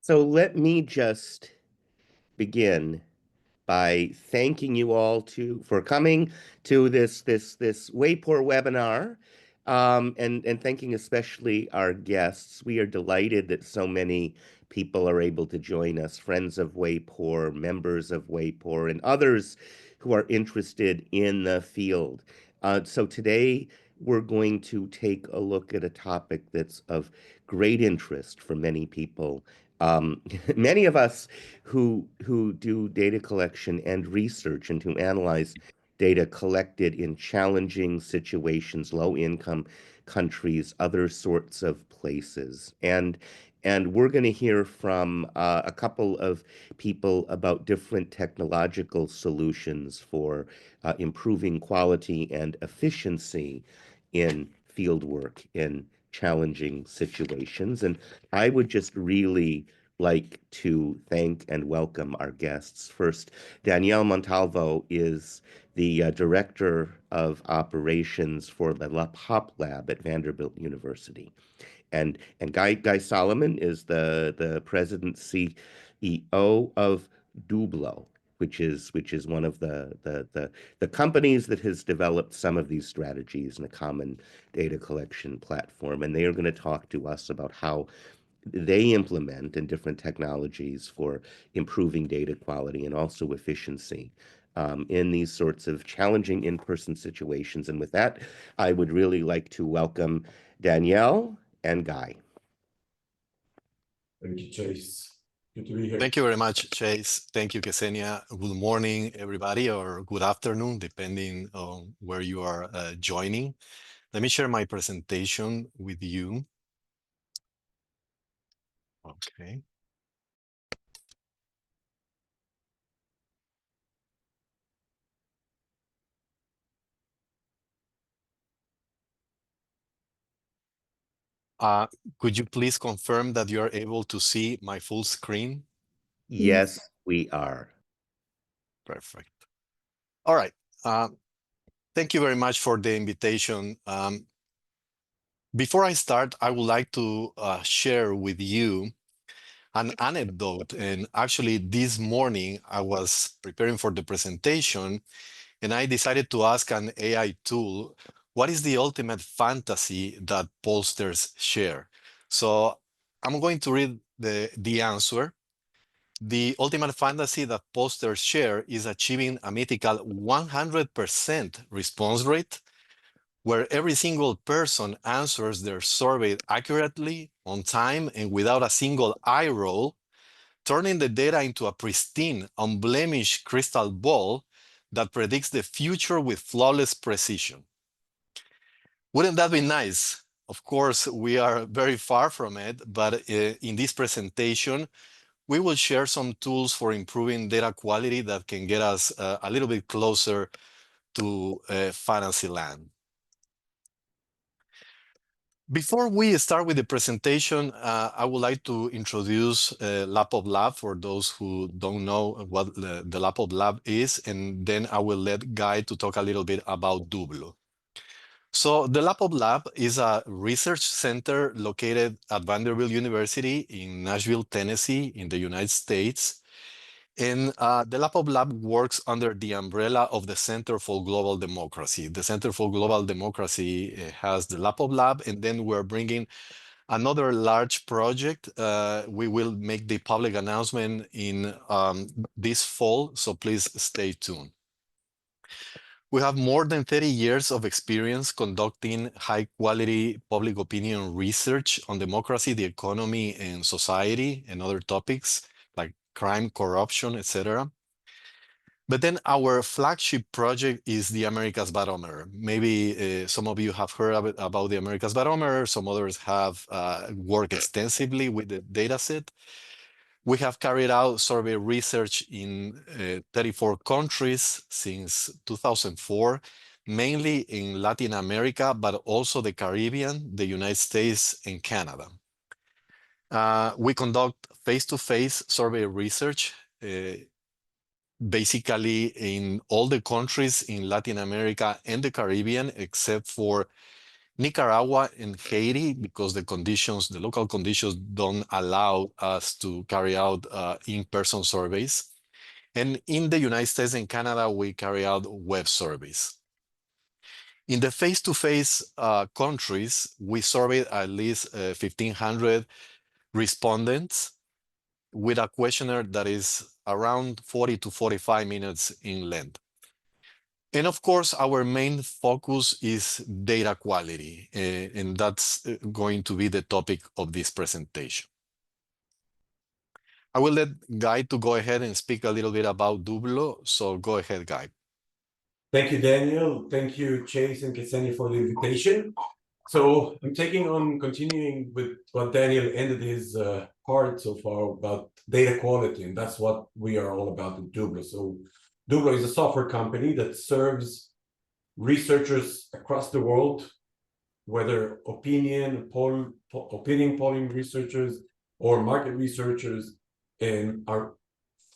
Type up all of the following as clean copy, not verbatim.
So let me just begin by thanking you all for coming to this WAPOR webinar, and thanking especially our guests. We are delighted that so many people are able to join us, friends of WAPOR, members of WAPOR, and others who are interested in the field. So today we're going to take a look at a topic that's of great interest for many people. Many of us who do data collection and research and who analyze data collected in challenging situations, low income countries, other sorts of places. And we're going to hear from a couple of people about different technological solutions for improving quality and efficiency in fieldwork in challenging situations. And I would just really like to thank and welcome our guests. First, Danielle Montalvo is the Director of Operations for the LAPOP Lab at Vanderbilt University. And Guy Solomon is the President CEO of Dooblo, which is one of the companies that has developed some of these strategies in a common data collection platform. And they are going to talk to us about how they implement in different technologies for improving data quality and also efficiency in these sorts of challenging in-person situations. And with that, I would really like to welcome Danielle and Guy. Thank you, Chase. Good to be here. Thank you very much, Chase. Thank you, Ksenia. Good morning, everybody, or good afternoon, depending on where you are joining. Let me share my presentation with you. Okay. Could you please confirm that you are able to see my full screen? Yes, we are. Perfect. All right. Thank you very much for the invitation. Before I start, I would like to share with you an anecdote. And actually, this morning, I was preparing for the presentation, and I decided to ask an AI tool, what is the ultimate fantasy that pollsters share? So I'm going to read the answer. The ultimate fantasy that pollsters share is achieving a mythical 100% response rate, where every single person answers their survey accurately, on time, and without a single eye roll, turning the data into a pristine, unblemished crystal ball that predicts the future with flawless precision. Wouldn't that be nice? Of course, we are very far from it, but in this presentation, we will share some tools for improving data quality that can get us a little bit closer to fantasy land. Before we start with the presentation, I would like to introduce LAPOP Lab for those who don't know what the LAPOP Lab is, and then I will let Guy to talk a little bit about Dooblo. So the LAPOP Lab is a research center located at Vanderbilt University in Nashville, Tennessee, in the United States. And the LAPOP Lab works under the umbrella of the Center for Global Democracy. The Center for Global Democracy has the LAPOP Lab, and then we're bringing another large project. We will make the public announcement in this fall, so please stay tuned. We have more than 30 years of experience conducting high-quality public opinion research on democracy, the economy, and society, and other topics like crime, corruption, etc. But then our flagship project is the AmericasBarometer. Maybe some of you have heard about the AmericasBarometer. Some others have worked extensively with the dataset. We have carried out survey research in 34 countries since 2004, mainly in Latin America, but also the Caribbean, the United States, and Canada. We conduct face-to-face survey research, basically in all the countries in Latin America and the Caribbean, except for Nicaragua and Haiti, because the local conditions don't allow us to carry out in-person surveys. And in the United States and Canada, we carry out web surveys. In the face-to-face countries, we surveyed at least 1,500 respondents with a questionnaire that is around 40 to 45 minutes in length. And of course, our main focus is data quality, and that's going to be the topic of this presentation. I will let Guy to go ahead and speak a little bit about Dooblo, so go ahead, Guy. Thank you, Daniel. Thank you, Chase and Ksenia, for the invitation. So I'm continuing with what Daniel ended his part so far about data quality, and that's what we are all about at Dooblo. So Dooblo is a software company that serves researchers across the world, whether opinion polling researchers or market researchers, and our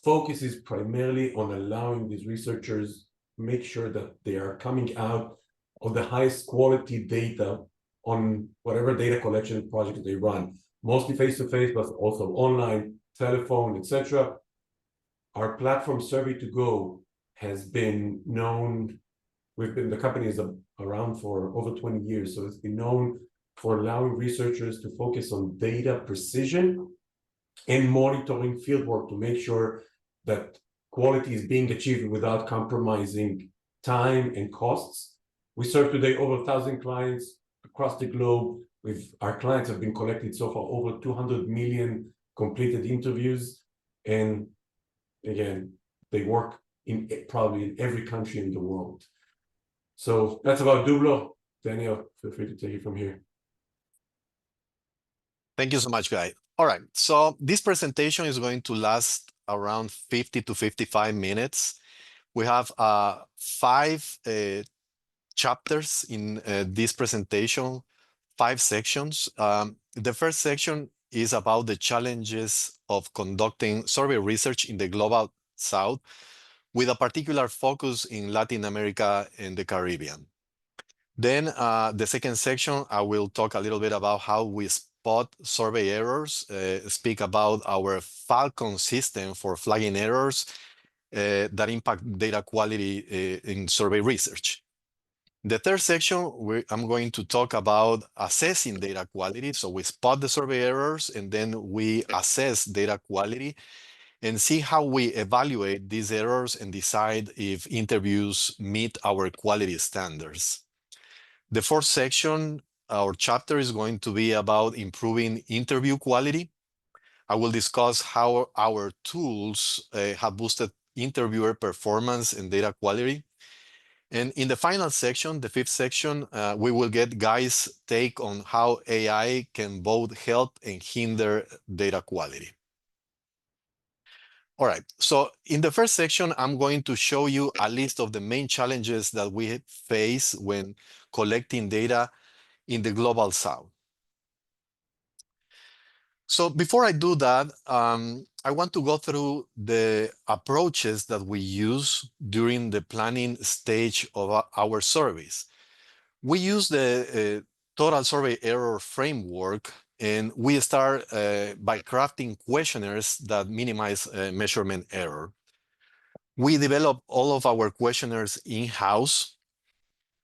focus is primarily on allowing these researchers make sure that they are coming out of the highest quality data on whatever data collection project they run, mostly face-to-face, but also online, telephone, etc. Our platform Survey2Go has been known. The company is around for over 20 years, so it's been known for allowing researchers to focus on data precision and monitoring fieldwork to make sure that quality is being achieved without compromising time and costs. We serve today over 1,000 clients across the globe. Our clients have been collected so far over 200 million completed interviews, and again, they work in probably in every country in the world. So that's about Dooblo. Daniel, feel free to take it from here. Thank you so much, Guy. All right, so this presentation is going to last around 50 to 55 minutes. We have 5 chapters in this presentation, 5 sections. The first section is about the challenges of conducting survey research in the Global South, with a particular focus in Latin America and the Caribbean. Then the second section, I will talk a little bit about how we spot survey errors, speak about our Falcon system for flagging errors that impact data quality in survey research. The third section, I'm going to talk about assessing data quality. So we spot the survey errors, and then we assess data quality and see how we evaluate these errors and decide if interviews meet our quality standards. The fourth section, our chapter, is going to be about improving interview quality. I will discuss how our tools have boosted interviewer performance and data quality. And in the final section, the fifth section, we will get Guy's take on how AI can both help and hinder data quality. All right, so in the first section, I'm going to show you a list of the main challenges that we face when collecting data in the Global South. So before I do that, I want to go through the approaches that we use during the planning stage of our surveys. We use the total survey error framework, and we start by crafting questionnaires that minimize measurement error. We develop all of our questionnaires in-house.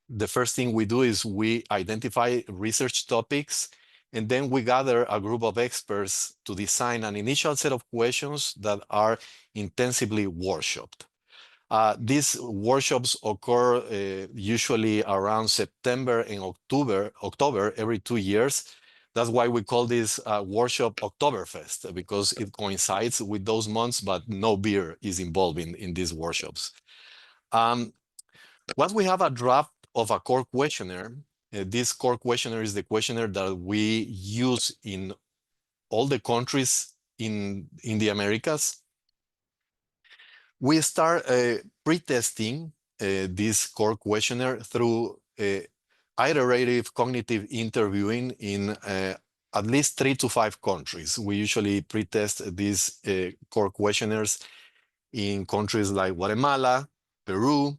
The first thing we do is we identify research topics, and then we gather a group of experts to design an initial set of questions that are intensively workshopped. These workshops occur usually around September and October every 2 years. That's why we call this workshop Oktoberfest, because it coincides with those months, but no beer is involved in these workshops. Once we have a draft of a core questionnaire, this core questionnaire is the questionnaire that we use in all the countries in the Americas. We start pre-testing this core questionnaire through iterative cognitive interviewing in at least 3 to 5 countries. We usually pre-test these core questionnaires in countries like Guatemala, Peru,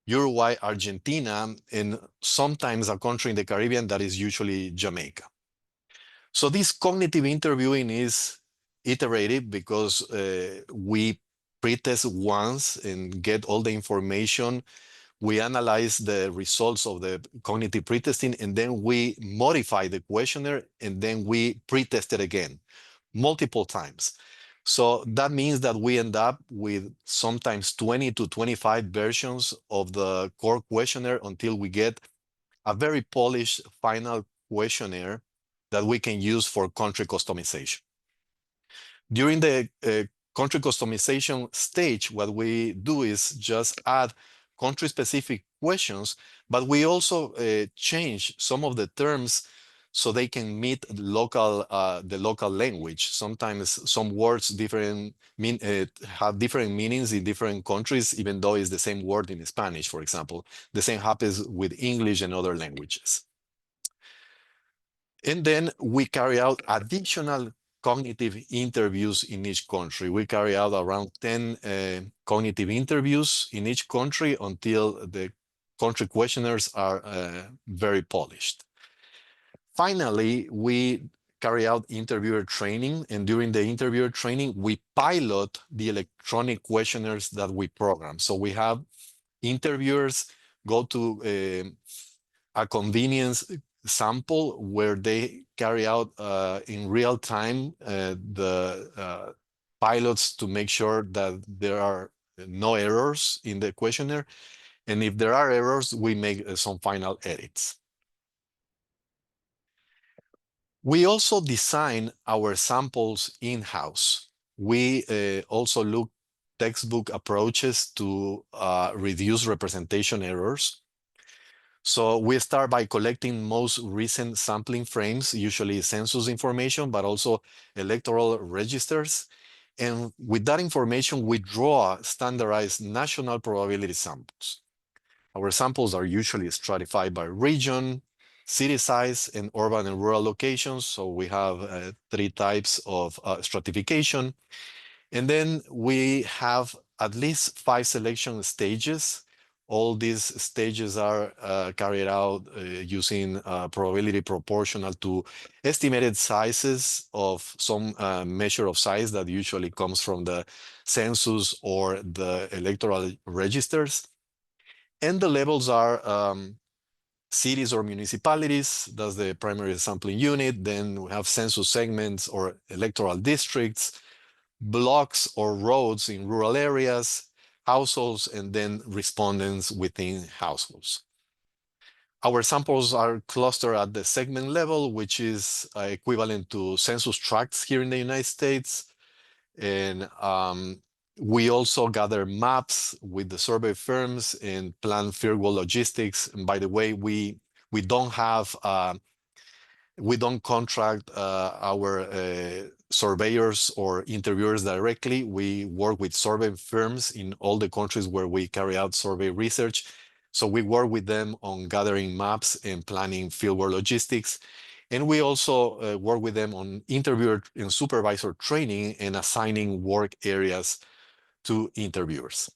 Uruguay, Argentina, and sometimes a country in the Caribbean that is usually Jamaica. So this cognitive interviewing is iterative because we pretest once and get all the information. We analyze the results of the cognitive pretesting, and then we modify the questionnaire, and then we pretest it again multiple times. So that means that we end up with sometimes 20 to 25 versions of the core questionnaire until we get a very polished final questionnaire that we can use for country customization. During the country customization stage, what we do is just add country-specific questions, but we also change some of the terms so they can meet the local language. Sometimes some words have different meanings in different countries, even though it's the same word in Spanish, for example. The same happens with English and other languages. And then we carry out additional cognitive interviews in each country. We carry out around 10 cognitive interviews in each country until the country questionnaires are very polished. Finally, we carry out interviewer training, and during the interviewer training, we pilot the electronic questionnaires that we program. So we have interviewers go to a convenience sample where they carry out in real time the pilots to make sure that there are no errors in the questionnaire. And if there are errors, we make some final edits. We also design our samples in-house. We also look textbook approaches to reduce representation errors. So we start by collecting most recent sampling frames, usually census information, but also electoral registers. And with that information, we draw standardized national probability samples. Our samples are usually stratified by region, city size, and urban and rural locations. So we have 3 types of stratification. And then we have at least 5 selection stages. All these stages are carried out using probability proportional to estimated sizes of some measure of size that usually comes from the census or the electoral registers. And the levels are cities or municipalities, that's the primary sampling unit. Then we have census segments or electoral districts, blocks or roads in rural areas, households, and then respondents within households. Our samples are clustered at the segment level, which is equivalent to census tracts here in the United States. And we also gather maps with the survey firms and plan fieldwork logistics. And by the way, we don't contract our surveyors or interviewers directly. We work with survey firms in all the countries where we carry out survey research. So we work with them on gathering maps and planning fieldwork logistics. And we also work with them on interviewer and supervisor training and assigning work areas to interviewers.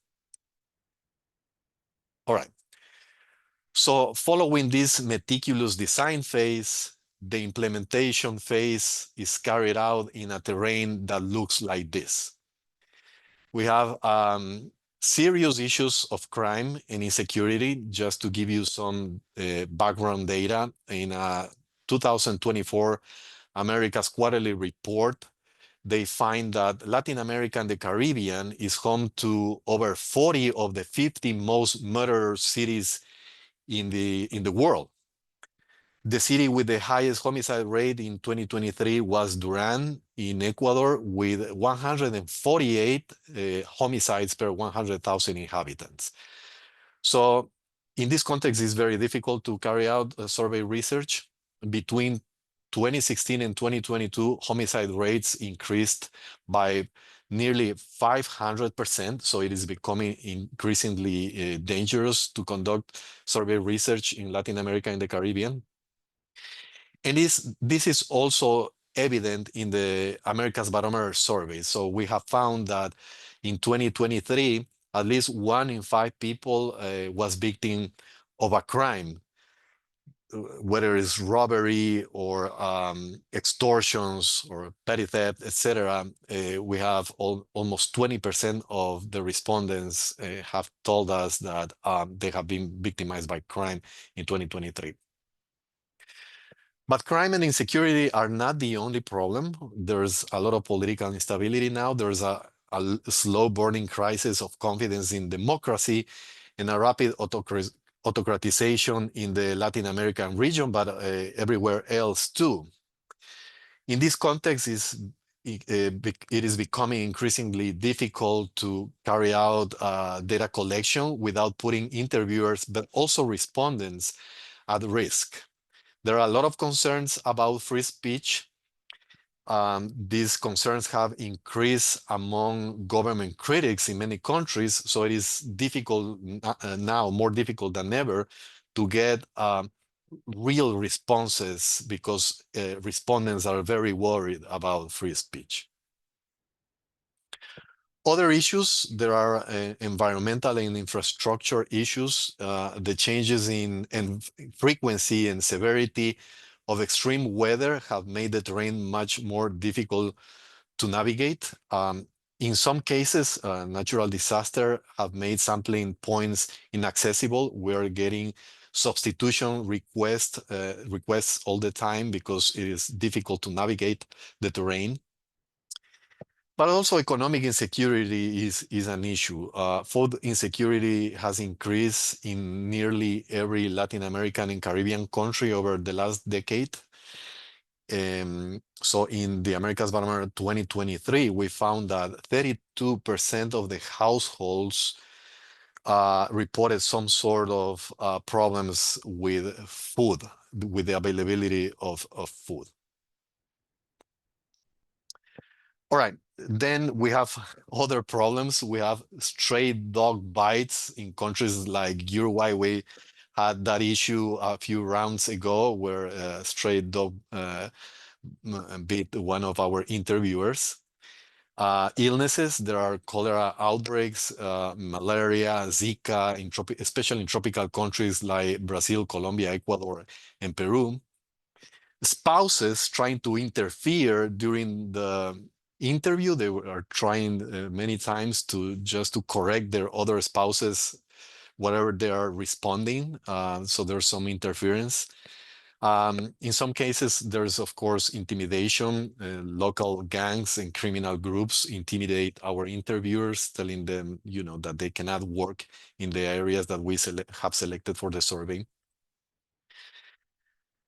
All right. So following this meticulous design phase, the implementation phase is carried out in a terrain that looks like this. We have serious issues of crime and insecurity. Just to give you some background data, in 2024 America's Quarterly Report, they find that Latin America and the Caribbean is home to over 40 of the 50 most murderous cities in the world. The city with the highest homicide rate in 2023 was Duran in Ecuador, with 148 homicides per 100,000 inhabitants. So in this context, it's very difficult to carry out survey research. Between 2016 and 2022, homicide rates increased by nearly 500%. So it is becoming increasingly dangerous to conduct survey research in Latin America and the Caribbean. And this is also evident in the AmericasBarometer survey. So we have found that in 2023, at least 1 in 5 people was victim of a crime, whether it's robbery or extortions or petty theft, etc. We have almost 20% of the respondents have told us that they have been victimized by crime in 2023. But crime and insecurity are not the only problem. There's a lot of political instability now. There's a slow burning crisis of confidence in democracy and a rapid autocratization in the Latin American region, but everywhere else too. In this context, it is becoming increasingly difficult to carry out data collection without putting interviewers, but also respondents at risk. There are a lot of concerns about free speech. These concerns have increased among government critics in many countries, so it is difficult now, more difficult than ever, to get real responses because respondents are very worried about free speech. Other issues, there are environmental and infrastructure issues. The changes in frequency and severity of extreme weather have made the terrain much more difficult to navigate. In some cases, natural disaster have made sampling points inaccessible. We're getting substitution requests all the time because it is difficult to navigate the terrain. But also economic insecurity is an issue. Food insecurity has increased in nearly every Latin American and Caribbean country over the last decade. So in the AmericasBarometer 2023, we found that 32% of the households reported some sort of problems with food, with the availability of food. All right, then we have other problems. We have stray dog bites in countries like Uruguay. We had that issue a few rounds ago where a stray dog bit one of our interviewers. Illnesses, there are cholera outbreaks, malaria, Zika, especially in tropical countries like Brazil, Colombia, Ecuador, and Peru. Spouses trying to interfere during the interview, they are trying many times to correct their other spouses, whatever they are responding. So there's some interference. In some cases, there's of course intimidation. Local gangs and criminal groups intimidate our interviewers, telling them, that they cannot work in the areas that we have selected for the survey.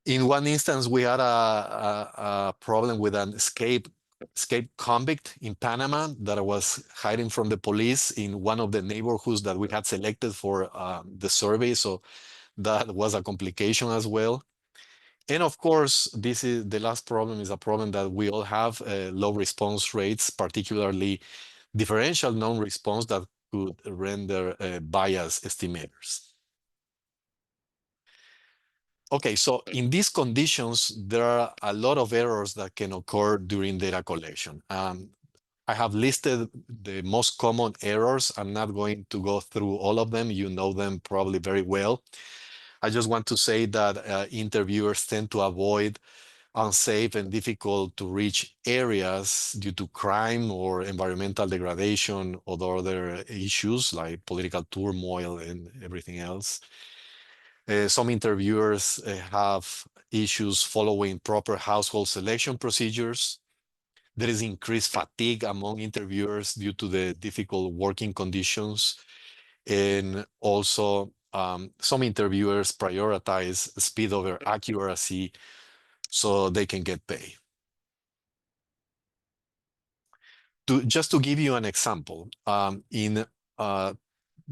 In one instance, we had a problem with an escaped convict in Panama that was hiding from the police in one of the neighborhoods that we had selected for the survey. So that was a complication as well. And of course, the last problem is a problem that we all have, low response rates, particularly differential non-response that could render bias estimators. Okay, so in these conditions, there are a lot of errors that can occur during data collection. I have listed the most common errors. I'm not going to go through all of them. You know them probably very well. I just want to say that interviewers tend to avoid unsafe and difficult to reach areas due to crime or environmental degradation or other issues like political turmoil and everything else. Some interviewers have issues following proper household selection procedures. There is increased fatigue among interviewers due to the difficult working conditions. And also, some interviewers prioritize speed over accuracy so they can get paid. Just to give you an example, in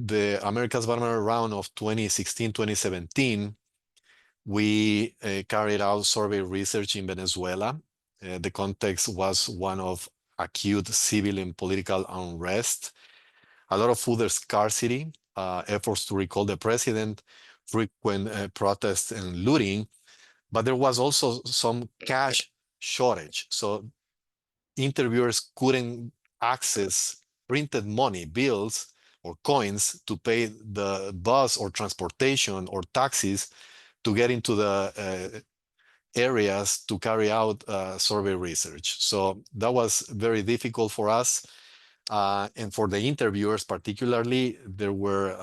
the AmericasBarometer round of 2016-2017, we carried out survey research in Venezuela. The context was one of acute civil and political unrest, a lot of food scarcity, efforts to recall the president, frequent protests and looting, but there was also some cash shortage. So interviewers couldn't access printed money, bills, or coins to pay the bus or transportation or taxis to get into the areas to carry out survey research. So that was very difficult for us. And for the interviewers particularly, there were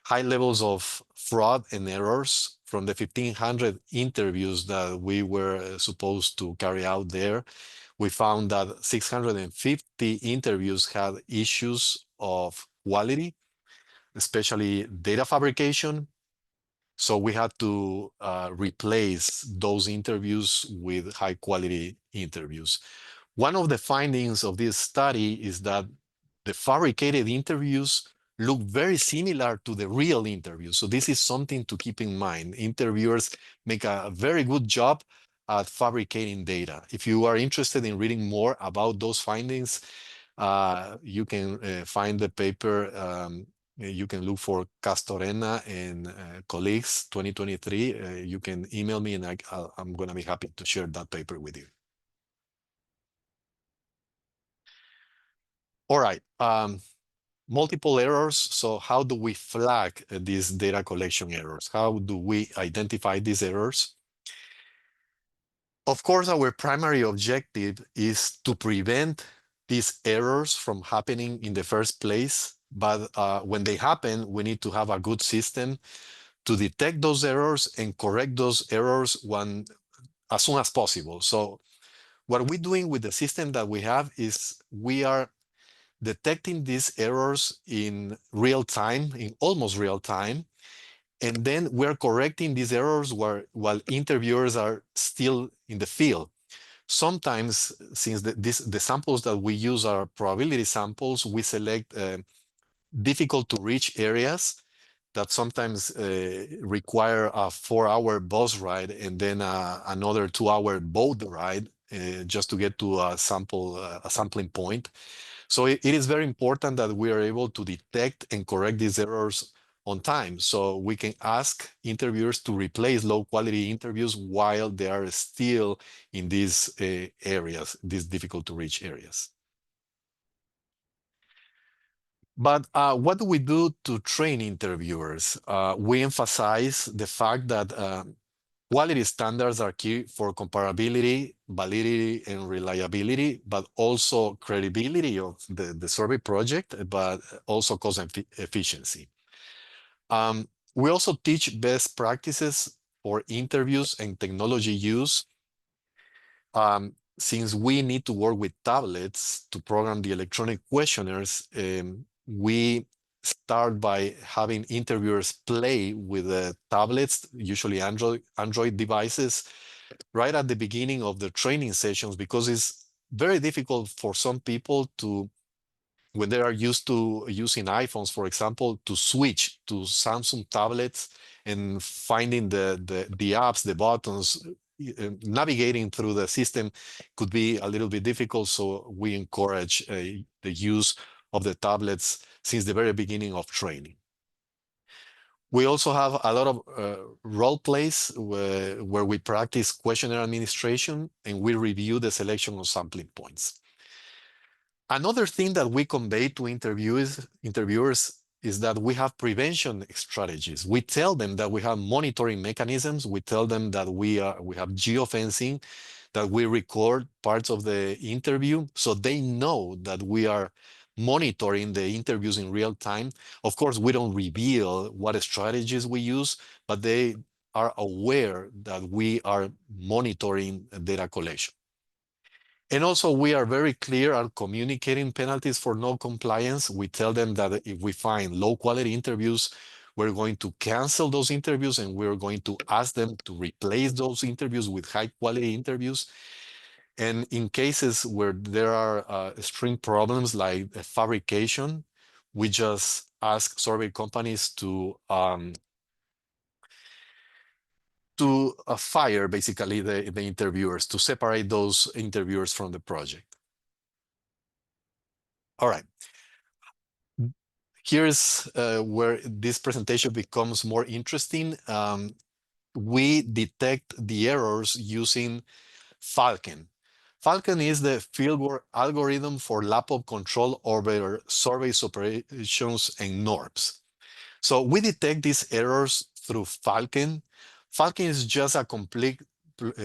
high levels of fraud and errors. From the 1,500 interviews that we were supposed to carry out there, we found that 650 interviews had issues of quality, especially data fabrication. So we had to replace those interviews with high quality interviews. One of the findings of this study is that the fabricated interviews look very similar to the real interviews. So this is something to keep in mind. Interviewers make a very good job at fabricating data. If you are interested in reading more about those findings, you can find the paper. You can look for Castorena and colleagues 2023. You can email me and I'm going to be happy to share that paper with you. All right. Multiple errors. So how do we flag these data collection errors? How do we identify these errors? Of course, our primary objective is to prevent these errors from happening in the first place. But when they happen, we need to have a good system to detect those errors and correct those errors as soon as possible. So what we're doing with the system that we have is we are detecting these errors in real time, in almost real time. And then we're correcting these errors while interviewers are still in the field. Sometimes, since the samples that we use are probability samples, we select difficult to reach areas that sometimes require a 4-hour bus ride and then another 2-hour boat ride just to get to a sampling point. So it is very important that we are able to detect and correct these errors on time. So we can ask interviewers to replace low quality interviews while they are still in these areas, these difficult to reach areas. But what do we do to train interviewers? We emphasize the fact that quality standards are key for comparability, validity, and reliability, but also credibility of the survey project, but also cost and efficiency. We also teach best practices for interviews and technology use. Since we need to work with tablets to program the electronic questionnaires, we start by having interviewers play with the tablets, usually Android devices, right at the beginning of the training sessions, because it's very difficult for some people to, when they are used to using iPhones, for example, to switch to Samsung tablets and finding the apps, the buttons, navigating through the system could be a little bit difficult. So we encourage the use of the tablets since the very beginning of training. We also have a lot of role plays where we practice questionnaire administration and we review the selection of sampling points. Another thing that we convey to interviewers is that we have prevention strategies. We tell them that we have monitoring mechanisms. We tell them that we have geofencing, that we record parts of the interview, so they know that we are monitoring the interviews in real time. Of course, we don't reveal what strategies we use, but they are aware that we are monitoring data collection. And also, we are very clear at communicating penalties for non-compliance. We tell them that if we find low-quality interviews, we're going to cancel those interviews and we're going to ask them to replace those interviews with high-quality interviews. And in cases where there are string problems like fabrication, we just ask survey companies to fire basically the interviewers, to separate those interviewers from the project. All right. Here's where this presentation becomes more interesting. We detect the errors using Falcon. Falcon is the fieldwork algorithm for LAPOP control over survey operations and norms. So we detect these errors through Falcon. Falcon is just a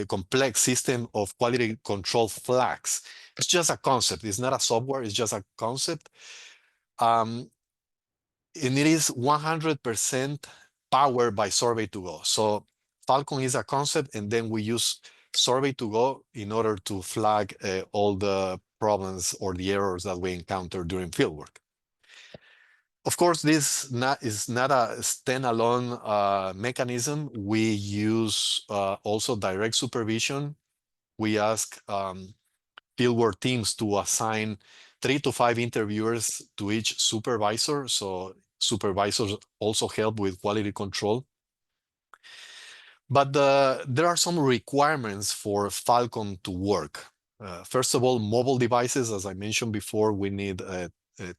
complex system of quality control flags. It's just a concept. It's not a software. It's just a concept. And it is 100% powered by Survey2Go. So Falcon is a concept, and then we use Survey2Go in order to flag all the problems or the errors that we encounter during fieldwork. Of course, this is not a standalone mechanism. We use also direct supervision. We ask fieldwork teams to assign 3 to 5 interviewers to each supervisor. So supervisors also help with quality control. But there are some requirements for Falcon to work. First of all, mobile devices, as I mentioned before, we need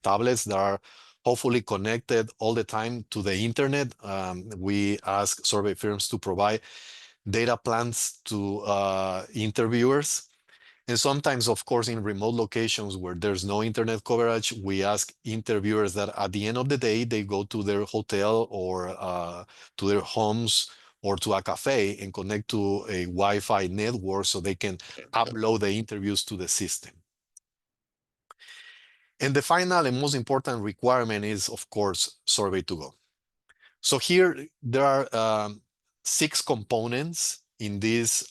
tablets that are hopefully connected all the time to the internet. We ask survey firms to provide data plans to interviewers. And sometimes, of course, in remote locations where there's no internet coverage, we ask interviewers that at the end of the day, they go to their hotel or to their homes or to a cafe and connect to a Wi-Fi network so they can upload the interviews to the system. And the final and most important requirement is, of course, Survey2Go. So here there are 6 components in this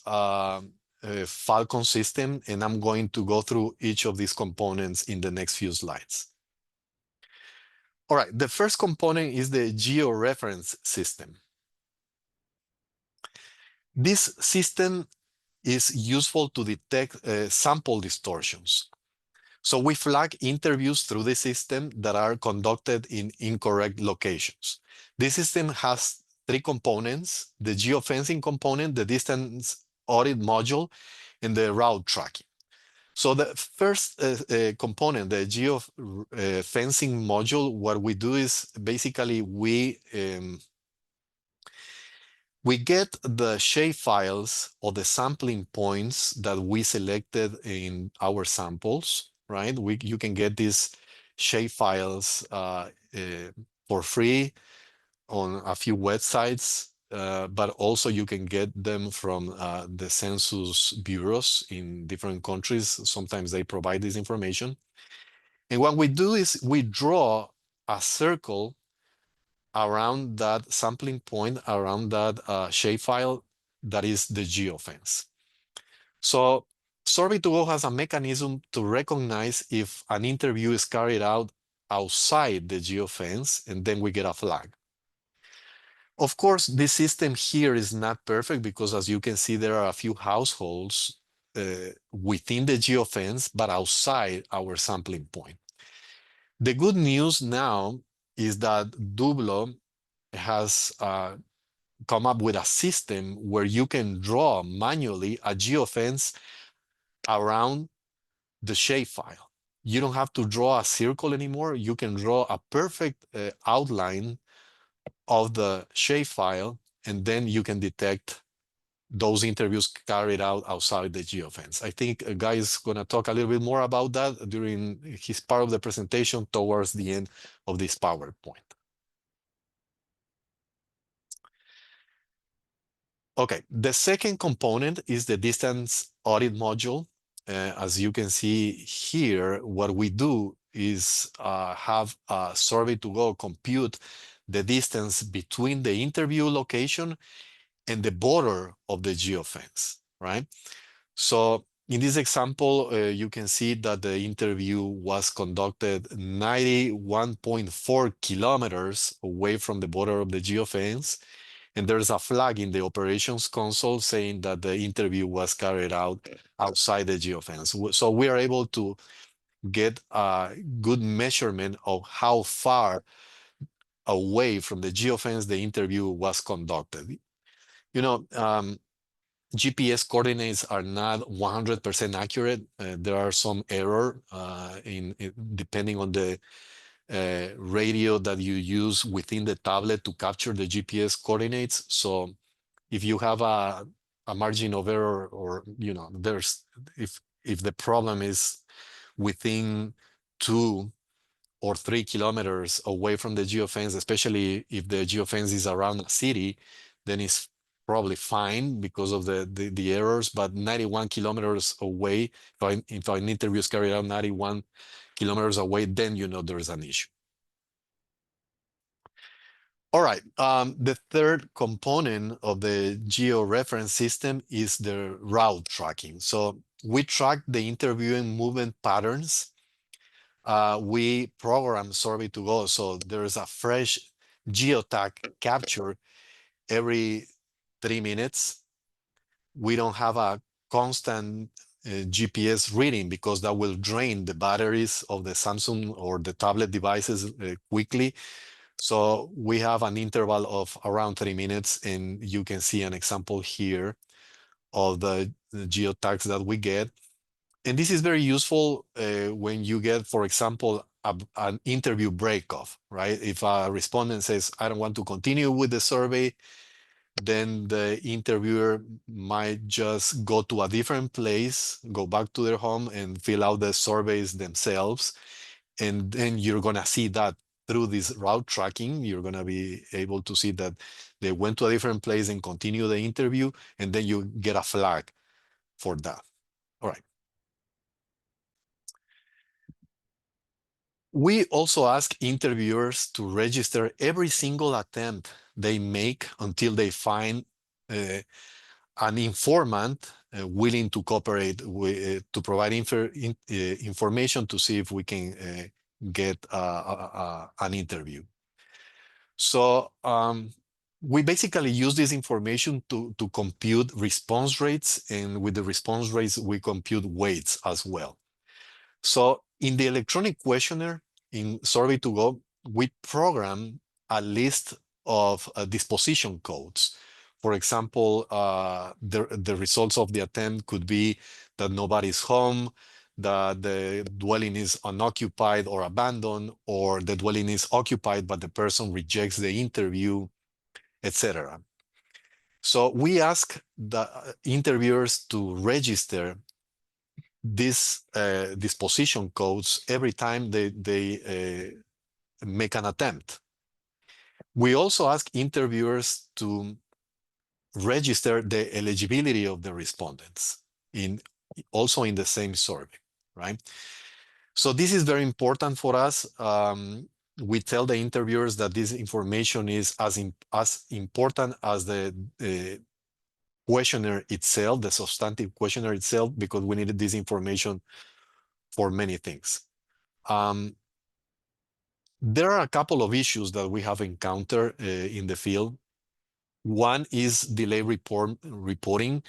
Falcon system, and I'm going to go through each of these components in the next few slides. All right, the first component is the georeference system. This system is useful to detect sample distortions. So we flag interviews through the system that are conducted in incorrect locations. This system has 3 components: the geofencing component, the distance audit module, and the route tracking. So the first component, the geofencing module, what we do is basically we get the shape files or the sampling points that we selected in our samples, right? You can get these shape files for free on a few websites, but also you can get them from the census bureaus in different countries. Sometimes they provide this information. And what we do is we draw a circle around that sampling point, around that shapefile that is the geofence. So Survey2Go has a mechanism to recognize if an interview is carried out outside the geofence, and then we get a flag. Of course, this system here is not perfect because, as you can see, there are a few households within the geofence, but outside our sampling point. The good news now is that Dooblo has come up with a system where you can draw manually a geofence around the shapefile. You don't have to draw a circle anymore. You can draw a perfect outline of the shapefile, and then you can detect those interviews carried out outside the geofence. I think a guy is going to talk a little bit more about that during his part of the presentation towards the end of this PowerPoint. Okay, the second component is the distance audit module. As you can see here, what we do is have a Survey2Go compute the distance between the interview location and the border of the geofence, right? So in this example, you can see that the interview was conducted 91.4 kilometers away from the border of the geofence. And there's a flag in the operations console saying that the interview was carried out outside the geofence. So we are able to get a good measurement of how far away from the geofence the interview was conducted. You know, GPS coordinates are not 100% accurate. There are some error depending on the radio that you use within the tablet to capture the GPS coordinates. So if you have a margin of error, or if if the problem is within 2 or 3 kilometers away from the geofence, especially if the geofence is around a city, then it's probably fine because of the errors. But 91 kilometers away, if an interview is carried out 91 kilometers away, then you know there's an issue. All right, the third component of the georeference system is the route tracking. So we track the interviewing movement patterns. We program Survey2Go, so there is a fresh geotag capture every 3 minutes. We don't have a constant GPS reading because that will drain the batteries of the Samsung or the tablet devices quickly. So we have an interval of around 3 minutes, and you can see an example here of the geotags that we get. And this is very useful when you get, for example, an interview break-off, right? If a respondent says, I don't want to continue with the survey, then the interviewer might just go to a different place, go back to their home and fill out the surveys themselves. And then you're going to see that through this route tracking, you're going to be able to see that they went to a different place and continue the interview, and then you get a flag for that. All right. We also ask interviewers to register every single attempt they make until they find an informant willing to cooperate to provide information to see if we can get an interview. So we basically use this information to compute response rates, and with the response rates, we compute weights as well. So in the electronic questionnaire in Survey2Go, we program a list of disposition codes. For example, the results of the attempt could be that nobody's home, that the dwelling is unoccupied or abandoned, or the dwelling is occupied but the person rejects the interview, etc. So we ask the interviewers to register these disposition codes every time they make an attempt. We also ask interviewers to register the eligibility of the respondents also in the same survey, right? So this is very important for us. We tell the interviewers that this information is as important as the questionnaire itself, the substantive questionnaire itself, because we needed this information for many things. There are a couple of issues that we have encountered in the field. One is delay reporting.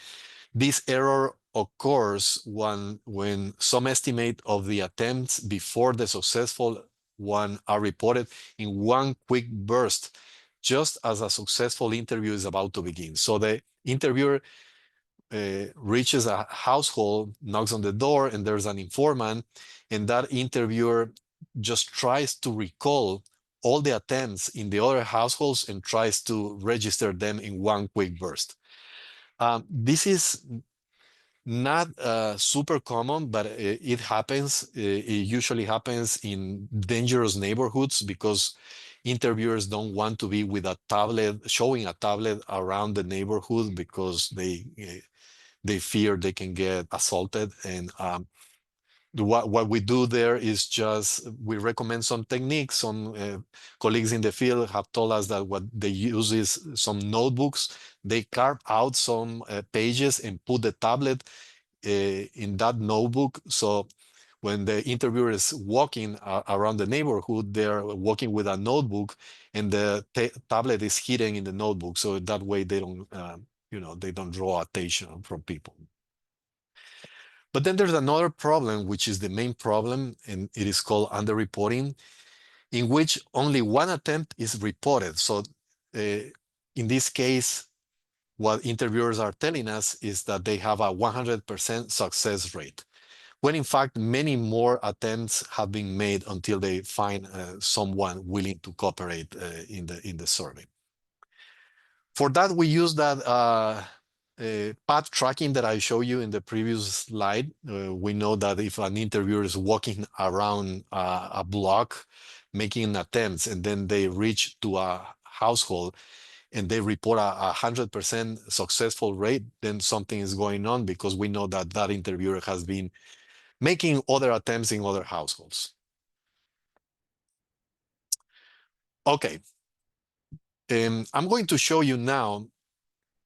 This error occurs when some estimate of the attempts before the successful one are reported in one quick burst, just as a successful interview is about to begin. So the interviewer reaches a household, knocks on the door, and there's an informant, and that interviewer just tries to recall all the attempts in the other households and tries to register them in one quick burst. This is not super common, but it happens. It usually happens in dangerous neighborhoods because interviewers don't want to be with a tablet, showing a tablet around the neighborhood because they fear they can get assaulted. And what we do there is just we recommend some techniques. Some colleagues in the field have told us that what they use is some notebooks. They carve out some pages and put the tablet in that notebook. So when the interviewer is walking around the neighborhood, they're walking with a notebook, and the tablet is hidden in the notebook. So that way they don't, they don't draw attention from people. But then there's another problem, which is the main problem, and it is called underreporting, in which only one attempt is reported. So in this case, what interviewers are telling us is that they have a 100% success rate, when in fact many more attempts have been made until they find someone willing to cooperate in the survey. For that, we use that path tracking that I showed you in the previous slide, we know that if an interviewer is walking around a block, making attempts, and then they reach to a household and they report a 100% successful rate, then something is going on, because we know that that interviewer has been making other attempts in other households. Okay. I'm going to show you now,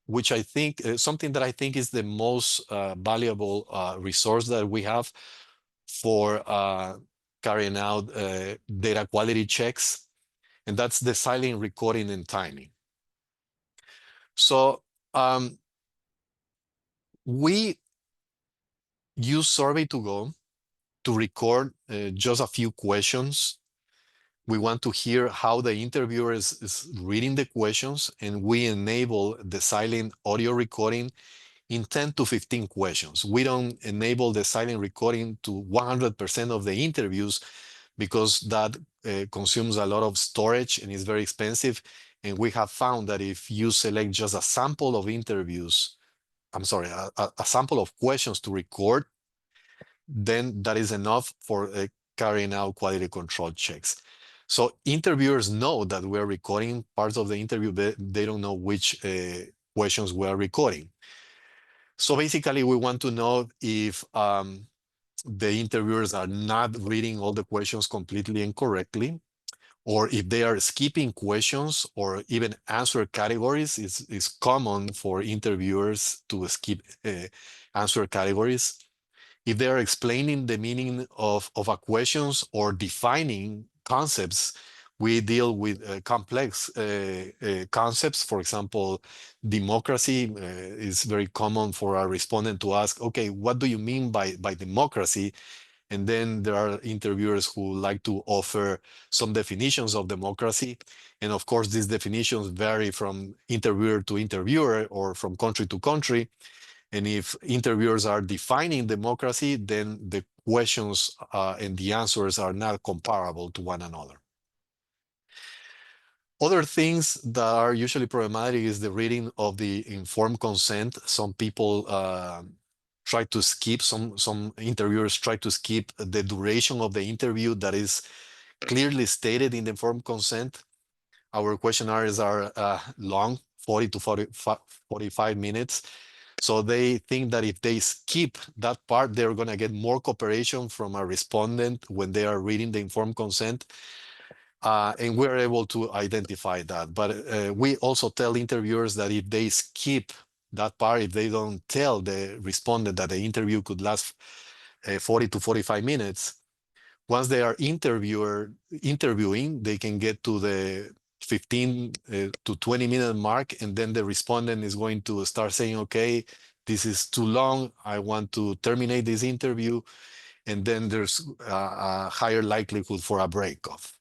which I think something that I think is the most valuable resource that we have for carrying out data quality checks, and that's the silent recording and timing. So we use Survey2Go to record just a few questions. We want to hear how the interviewer is reading the questions, and we enable the silent audio recording in 10 to 15 questions. We don't enable the silent recording to 100% of the interviews, because that consumes a lot of storage and is very expensive. And we have found that if you select just a sample of interviews, a sample of questions to record, then that is enough for carrying out quality control checks. So interviewers know that we're recording parts of the interview, but they don't know which questions we're recording. So basically, we want to know if the interviewers are not reading all the questions completely and correctly, or if they are skipping questions or even answer categories. It's common for interviewers to skip answer categories. If they are explaining the meaning of a questions or defining concepts. We deal with complex concepts. For example, democracy is very common for a respondent to ask, okay, what do you mean by democracy? And then there are interviewers who like to offer some definitions of democracy. And of course, these definitions vary from interviewer to interviewer or from country to country. And if interviewers are defining democracy, then the questions and the answers are not comparable to one another. Other things that are usually problematic is the reading of the informed consent. Some people try to skip, some interviewers try to skip the duration of the interview that is clearly stated in the informed consent. Our questionnaires are long, 40 to 45 minutes. So they think that if they skip that part, they're going to get more cooperation from a respondent when they are reading the informed consent. And we're able to identify that. But we also tell interviewers that if they skip that part, if they don't tell the respondent that the interview could last 40 to 45 minutes, once they are interviewing, they can get to the 15 to 20-minute mark, and then the respondent is going to start saying, okay, this is too long, I want to terminate this interview, and then there's a higher likelihood for a break-off,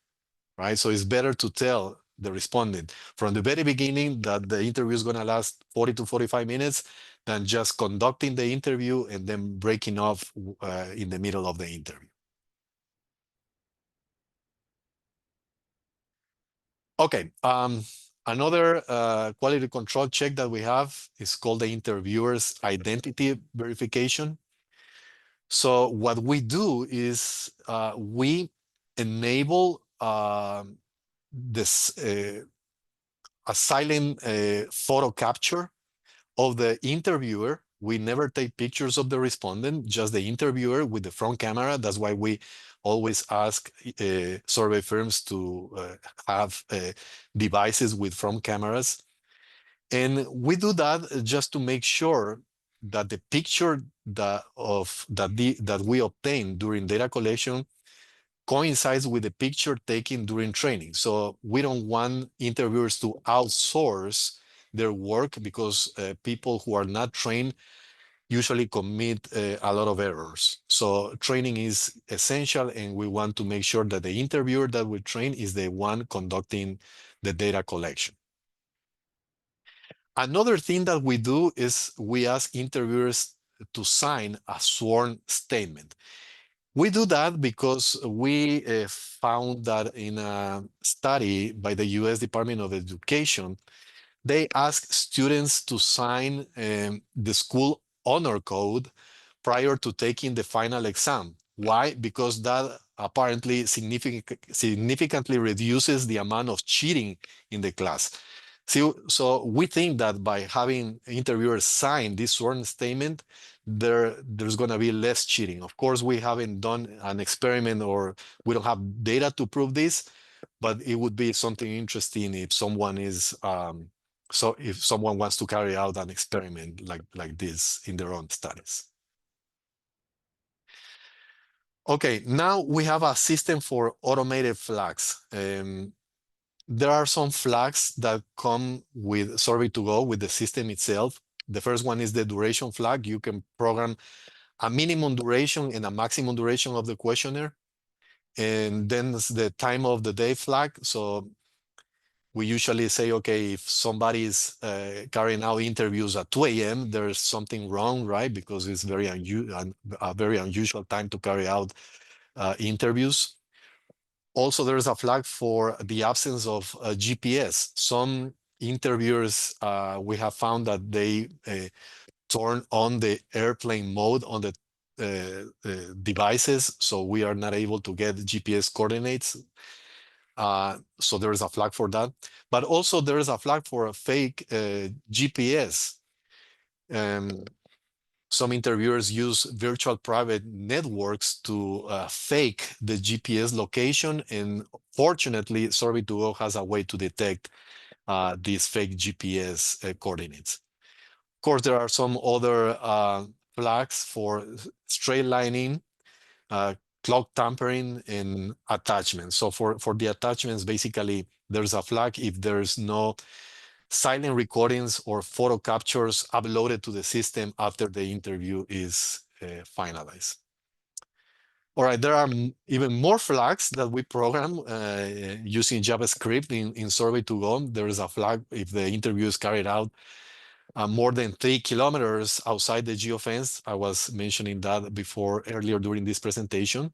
right? So it's better to tell the respondent from the very beginning that the interview is going to last 40 to 45 minutes than just conducting the interview and then breaking off in the middle of the interview. Okay, another quality control check that we have is called the interviewer's identity verification. So what we do is we enable this a silent photo capture of the interviewer. We never take pictures of the respondent, just the interviewer with the front camera. That's why we always ask survey firms to have devices with front cameras. And we do that just to make sure that the picture that we obtain during data collection coincides with the picture taken during training. So we don't want interviewers to outsource their work, because people who are not trained usually commit a lot of errors. So training is essential, and we want to make sure that the interviewer that we train is the one conducting the data collection. Another thing that we do is we ask interviewers to sign a sworn statement. We do that because we found that in a study by the US Department of Education, they ask students to sign the school honor code prior to taking the final exam. Why? Because that apparently significantly reduces the amount of cheating in the class. So we think that by having interviewers sign this sworn statement, there's going to be less cheating. Of course, we haven't done an experiment or we don't have data to prove this, but it would be something interesting if someone is so if someone wants to carry out an experiment like this in their own studies. Okay, now we have a system for automated flags. There are some flags that come with Survey2Go with the system itself. The first one is the duration flag. You can program a minimum duration and a maximum duration of the questionnaire. And then the time of the day flag. So we usually say, okay, if somebody is carrying out interviews at 2 a.m., there's something wrong, right? Because it's a very unusual time to carry out interviews. Also, there's a flag for the absence of GPS. Some interviewers, we have found that they turn on the airplane mode on the devices, so we are not able to get GPS coordinates. So there is a flag for that. But also there is a flag for a fake GPS. Some interviewers use virtual private networks to fake the GPS location, and fortunately, Survey2Go has a way to detect these fake GPS coordinates. Of course, there are some other flags for straight lining, clock tampering, and attachments. So for the attachments, basically, there's a flag if there's no silent recordings or photo captures uploaded to the system after the interview is finalized. All right, there are even more flags that we program using JavaScript in Survey2Go. There is a flag if the interview is carried out more than 3 kilometers outside the geofence. I was mentioning that before earlier during this presentation.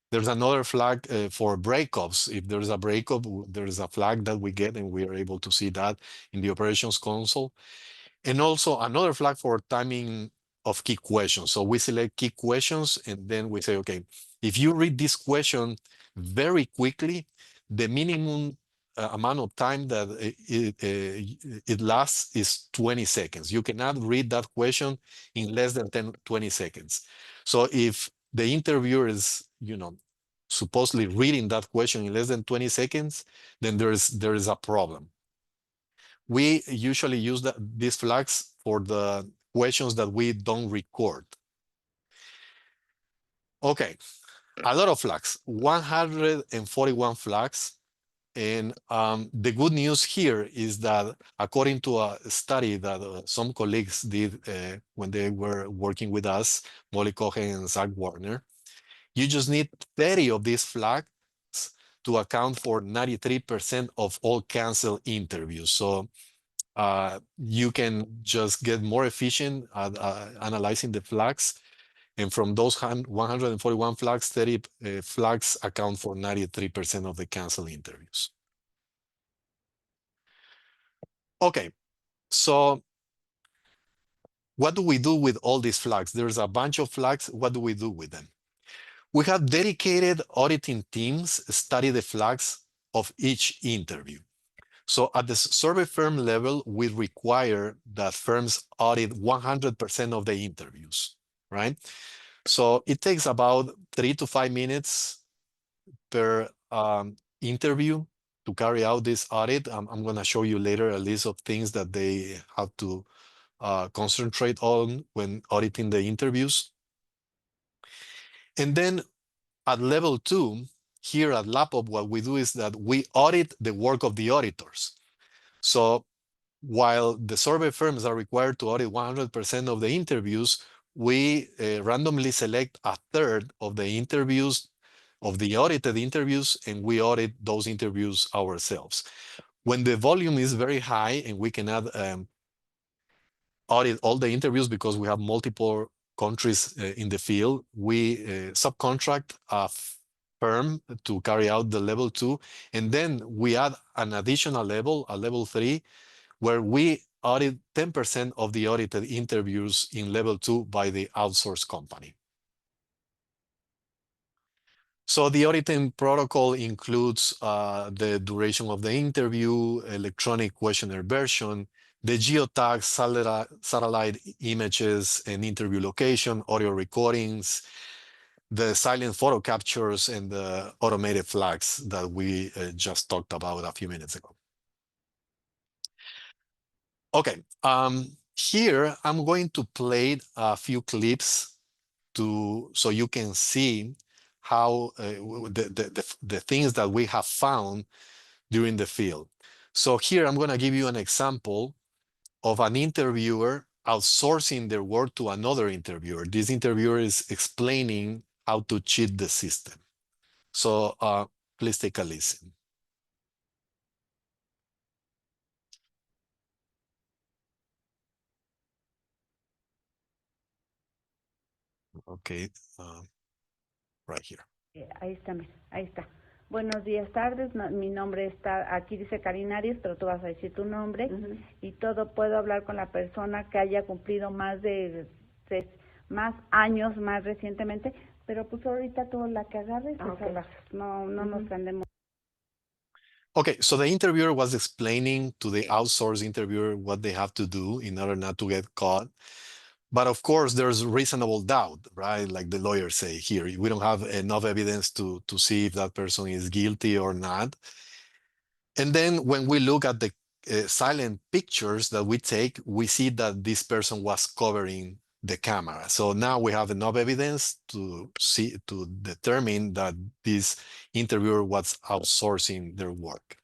There's another flag for breakups. If there's a breakup, there's a flag that we get, and we are able to see that in the operations console. And also another flag for timing of key questions. So we select key questions, and then we say, okay, if you read this question very quickly, the minimum amount of time that it lasts is 20 seconds. You cannot read that question in less than 20 seconds. So if the interviewer is, supposedly reading that question in less than 20 seconds, then there is a problem. We usually use these flags for the questions that we don't record. Okay, a lot of flags, 141 flags. And the good news here is that according to a study that some colleagues did when they were working with us, Molly Cohen and Zach Warner, you just need 30 of these flags to account for 93% of all canceled interviews. So you can just get more efficient at analyzing the flags. And from those 141 flags, 30 flags account for 93% of the canceled interviews. Okay, so what do we do with all these flags? There's a bunch of flags. What do we do with them? We have dedicated auditing teams study the flags of each interview. So at the survey firm level, we require that firms audit 100% of the interviews, right? So it takes about 3 to 5 minutes per interview to carry out this audit. I'm going to show you later a list of things that they have to concentrate on when auditing the interviews. And then at level 2, here at LAPOP, what we do is that we audit the work of the auditors. So while the survey firms are required to audit 100% of the interviews, we randomly select a third of the interviews, of the audited interviews, and we audit those interviews ourselves. When the volume is very high and we cannot audit all the interviews because we have multiple countries in the field, we subcontract a firm to carry out the level 2, and then we add an additional level, a level 3, where we audit 10% of the audited interviews in level 2 by the outsourced company. So the auditing protocol includes the duration of the interview, electronic questionnaire version, the geotag, satellite images and interview location, audio recordings, the silent photo captures, and the automated flags that we just talked about a few minutes ago. Okay, here I'm going to play a few clips so you can see how the things that we have found during the field. So here I'm going to give you an example of an interviewer outsourcing their work to another interviewer. This interviewer is explaining how to cheat the system. So please take a listen. Okay, right here. Ahí está, mira, ahí está. Buenos días, tardes. Mi nombre está, aquí dice Karina Arias, pero tú vas a decir tu nombre. Y todo, puedo hablar con la persona que haya cumplido más años, más recientemente, pero pues ahorita toda la que agarres, no nos andemos. Okay, so the interviewer was explaining to the outsourced interviewer what they have to do in order not to get caught. But of course, there's reasonable doubt, right? Like the lawyers say here, we don't have enough evidence to see if that person is guilty or not. And then when we look at the silent pictures that we take, we see that this person was covering the camera. So now we have enough evidence to determine that this interviewer was outsourcing their work.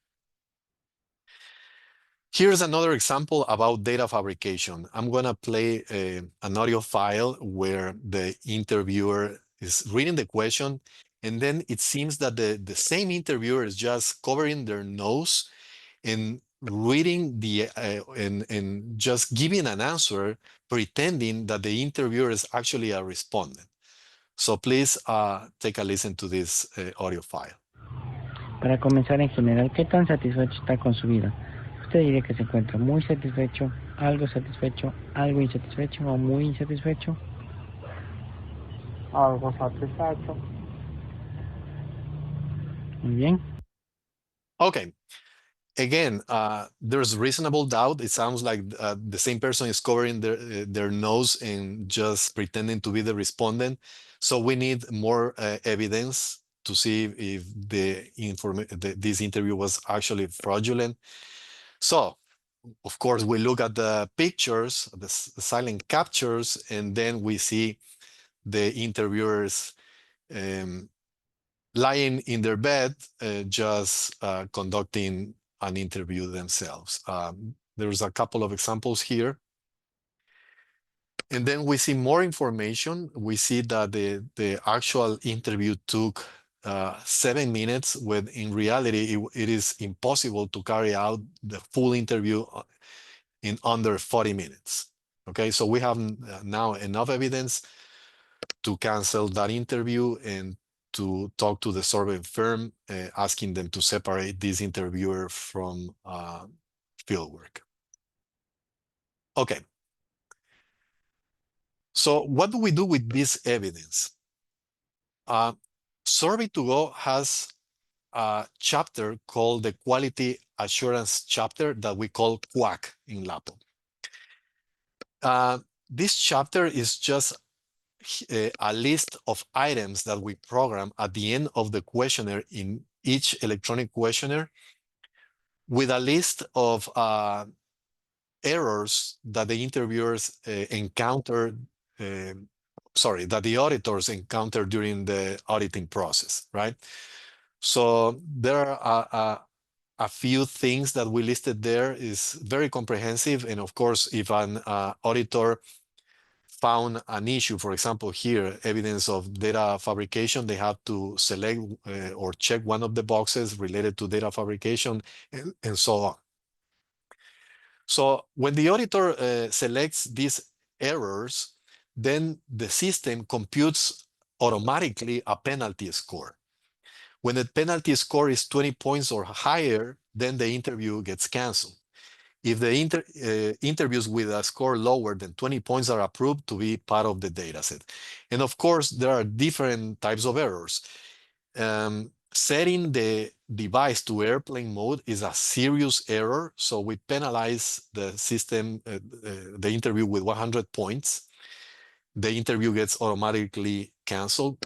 Here's another example about data fabrication. I'm going to play an audio file where the interviewer is reading the question, and then it seems that the same interviewer is just covering their nose and reading and just giving an answer, pretending that the interviewer is actually a respondent. So please take a listen to this audio file. Para comenzar, en general, ¿qué tan satisfecho está con su vida? ¿Usted diría que se encuentra muy satisfecho, algo insatisfecho o muy insatisfecho? Algo satisfecho. Muy bien. Okay. Again, there's reasonable doubt. It sounds like the same person is covering their nose and just pretending to be the respondent. So we need more evidence to see if this interview was actually fraudulent. So, of course, we look at the pictures, the silent captures, and then we see the interviewers lying in their bed, just conducting an interview themselves. There's a couple of examples here. And then we see more information. We see that the actual interview took 7 minutes, when in reality, it is impossible to carry out the full interview in under 40 minutes. Okay, so we have now enough evidence to cancel that interview and to talk to the survey firm, asking them to separate this interviewer from Fieldwork. Okay. So what do we do with this evidence? Survey2Go has a chapter called the Quality Assurance chapter that we call QAC in LAPOP. This chapter is just a list of items that we program at the end of the questionnaire in each electronic questionnaire, with a list of errors that the interviewers that the auditors encounter during the auditing process, right? So there are a few things that we listed there. Is very comprehensive. And of course, if an auditor found an issue, for example, here, evidence of data fabrication, they have to select or check one of the boxes related to data fabrication and so on. So when the auditor selects these errors, then the system computes automatically a penalty score. When the penalty score is 20 points or higher, then the interview gets canceled. If the interviews with a score lower than 20 points are approved to be part of the dataset. And of course, there are different types of errors. Setting the device to airplane mode is a serious error, so we penalize the system, the interview with 100 points. The interview gets automatically canceled.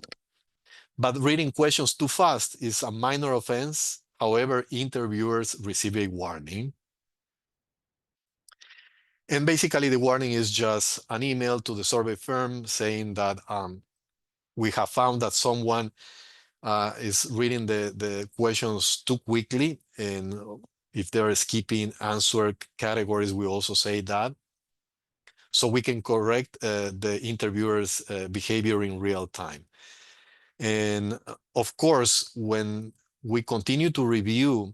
But reading questions too fast is a minor offense. However, interviewers receive a warning. And basically, the warning is just an email to the survey firm saying that we have found that someone is reading the questions too quickly. And if they're skipping answer categories, we also say that. So we can correct the interviewer's behavior in real time. And of course, when we continue to review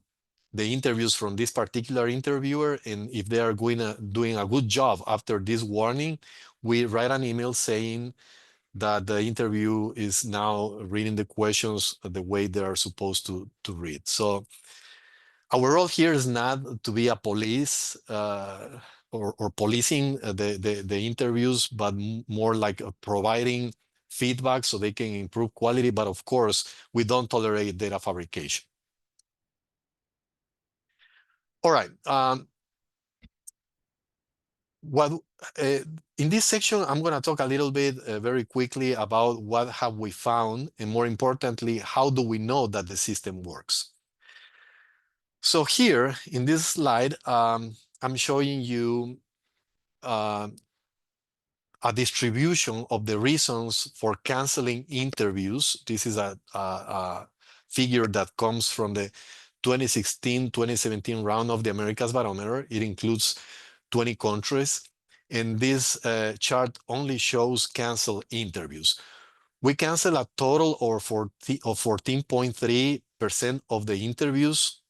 the interviews from this particular interviewer, and if they are doing a good job after this warning, we write an email saying that the interview is now reading the questions the way they are supposed to read. So our role here is not to be a police or policing the interviews, but more like providing feedback so they can improve quality. But of course, we don't tolerate data fabrication. All right. In this section, I'm going to talk a little bit very quickly about what have we found, and more importantly, how do we know that the system works? So here in this slide, I'm showing you a distribution of the reasons for canceling interviews. This is a figure that comes from the 2016-2017 round of the AmericasBarometer. It includes 20 countries. And this chart only shows canceled interviews. We cancel a total of 14.3% of the interviews.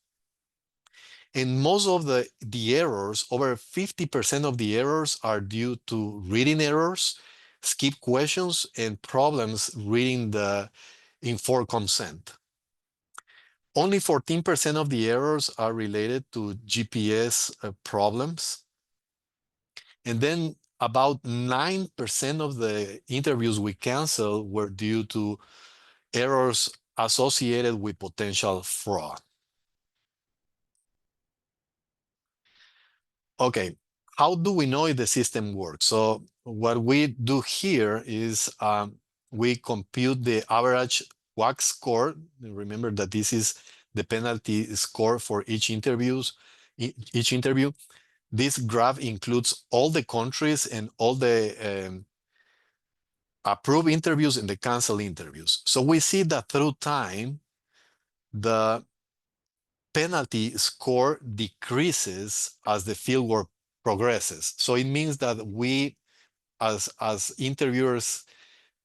And most of the errors, over 50% of the errors, are due to reading errors, skip questions, and problems reading the informed consent. Only 14% of the errors are related to GPS problems. And then about 9% of the interviews we canceled were due to errors associated with potential fraud. Okay, how do we know if the system works? So what we do here is we compute the average WAC score. Remember that this is the penalty score for each interview. This graph includes all the countries and all the approved interviews and the canceled interviews. So we see that through time, the penalty score decreases as the fieldwork progresses. So it means that we, as interviewers,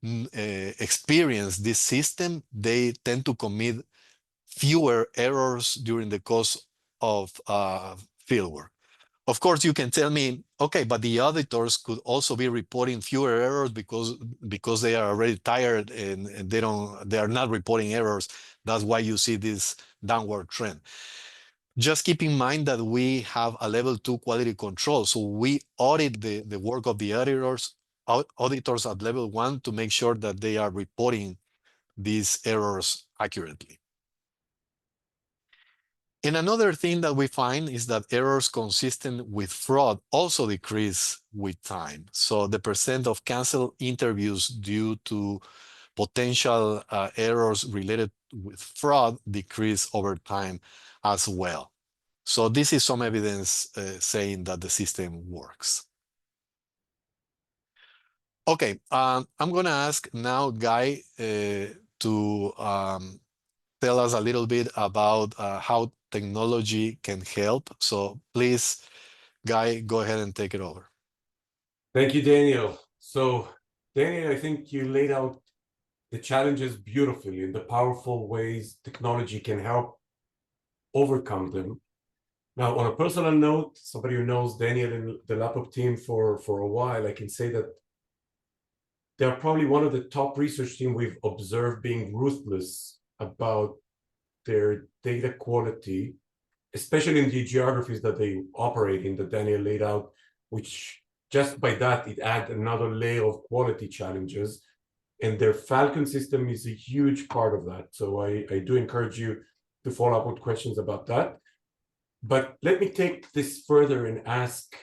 experience this system, they tend to commit fewer errors during the course of fieldwork. Of course, you can tell me, okay, but the auditors could also be reporting fewer errors because they are already tired and they are not reporting errors. That's why you see this downward trend. Just keep in mind that we have a level 2 quality control. So we audit the work of the auditors at level 1 to make sure that they are reporting these errors accurately. And another thing that we find is that errors consistent with fraud also decrease with time. So the percent of canceled interviews due to potential errors related with fraud decrease over time as well. So this is some evidence saying that the system works. Okay, I'm going to ask now Guy to tell us a little bit about how technology can help. So please, Guy, go ahead and take it over. Thank you, Daniel. So, Daniel, I think you laid out the challenges beautifully and the powerful ways technology can help overcome them. Now, on a personal note, somebody who knows Daniel and the LAPOP team for a while, I can say that they're probably one of the top research team we've observed being ruthless about their data quality especially in the geographies that they operate in, that Daniel laid out, which just by that, it adds another layer of quality challenges. And their Falcon system is a huge part of that. So I do encourage you to follow up with questions about that. But let me take this further and ask,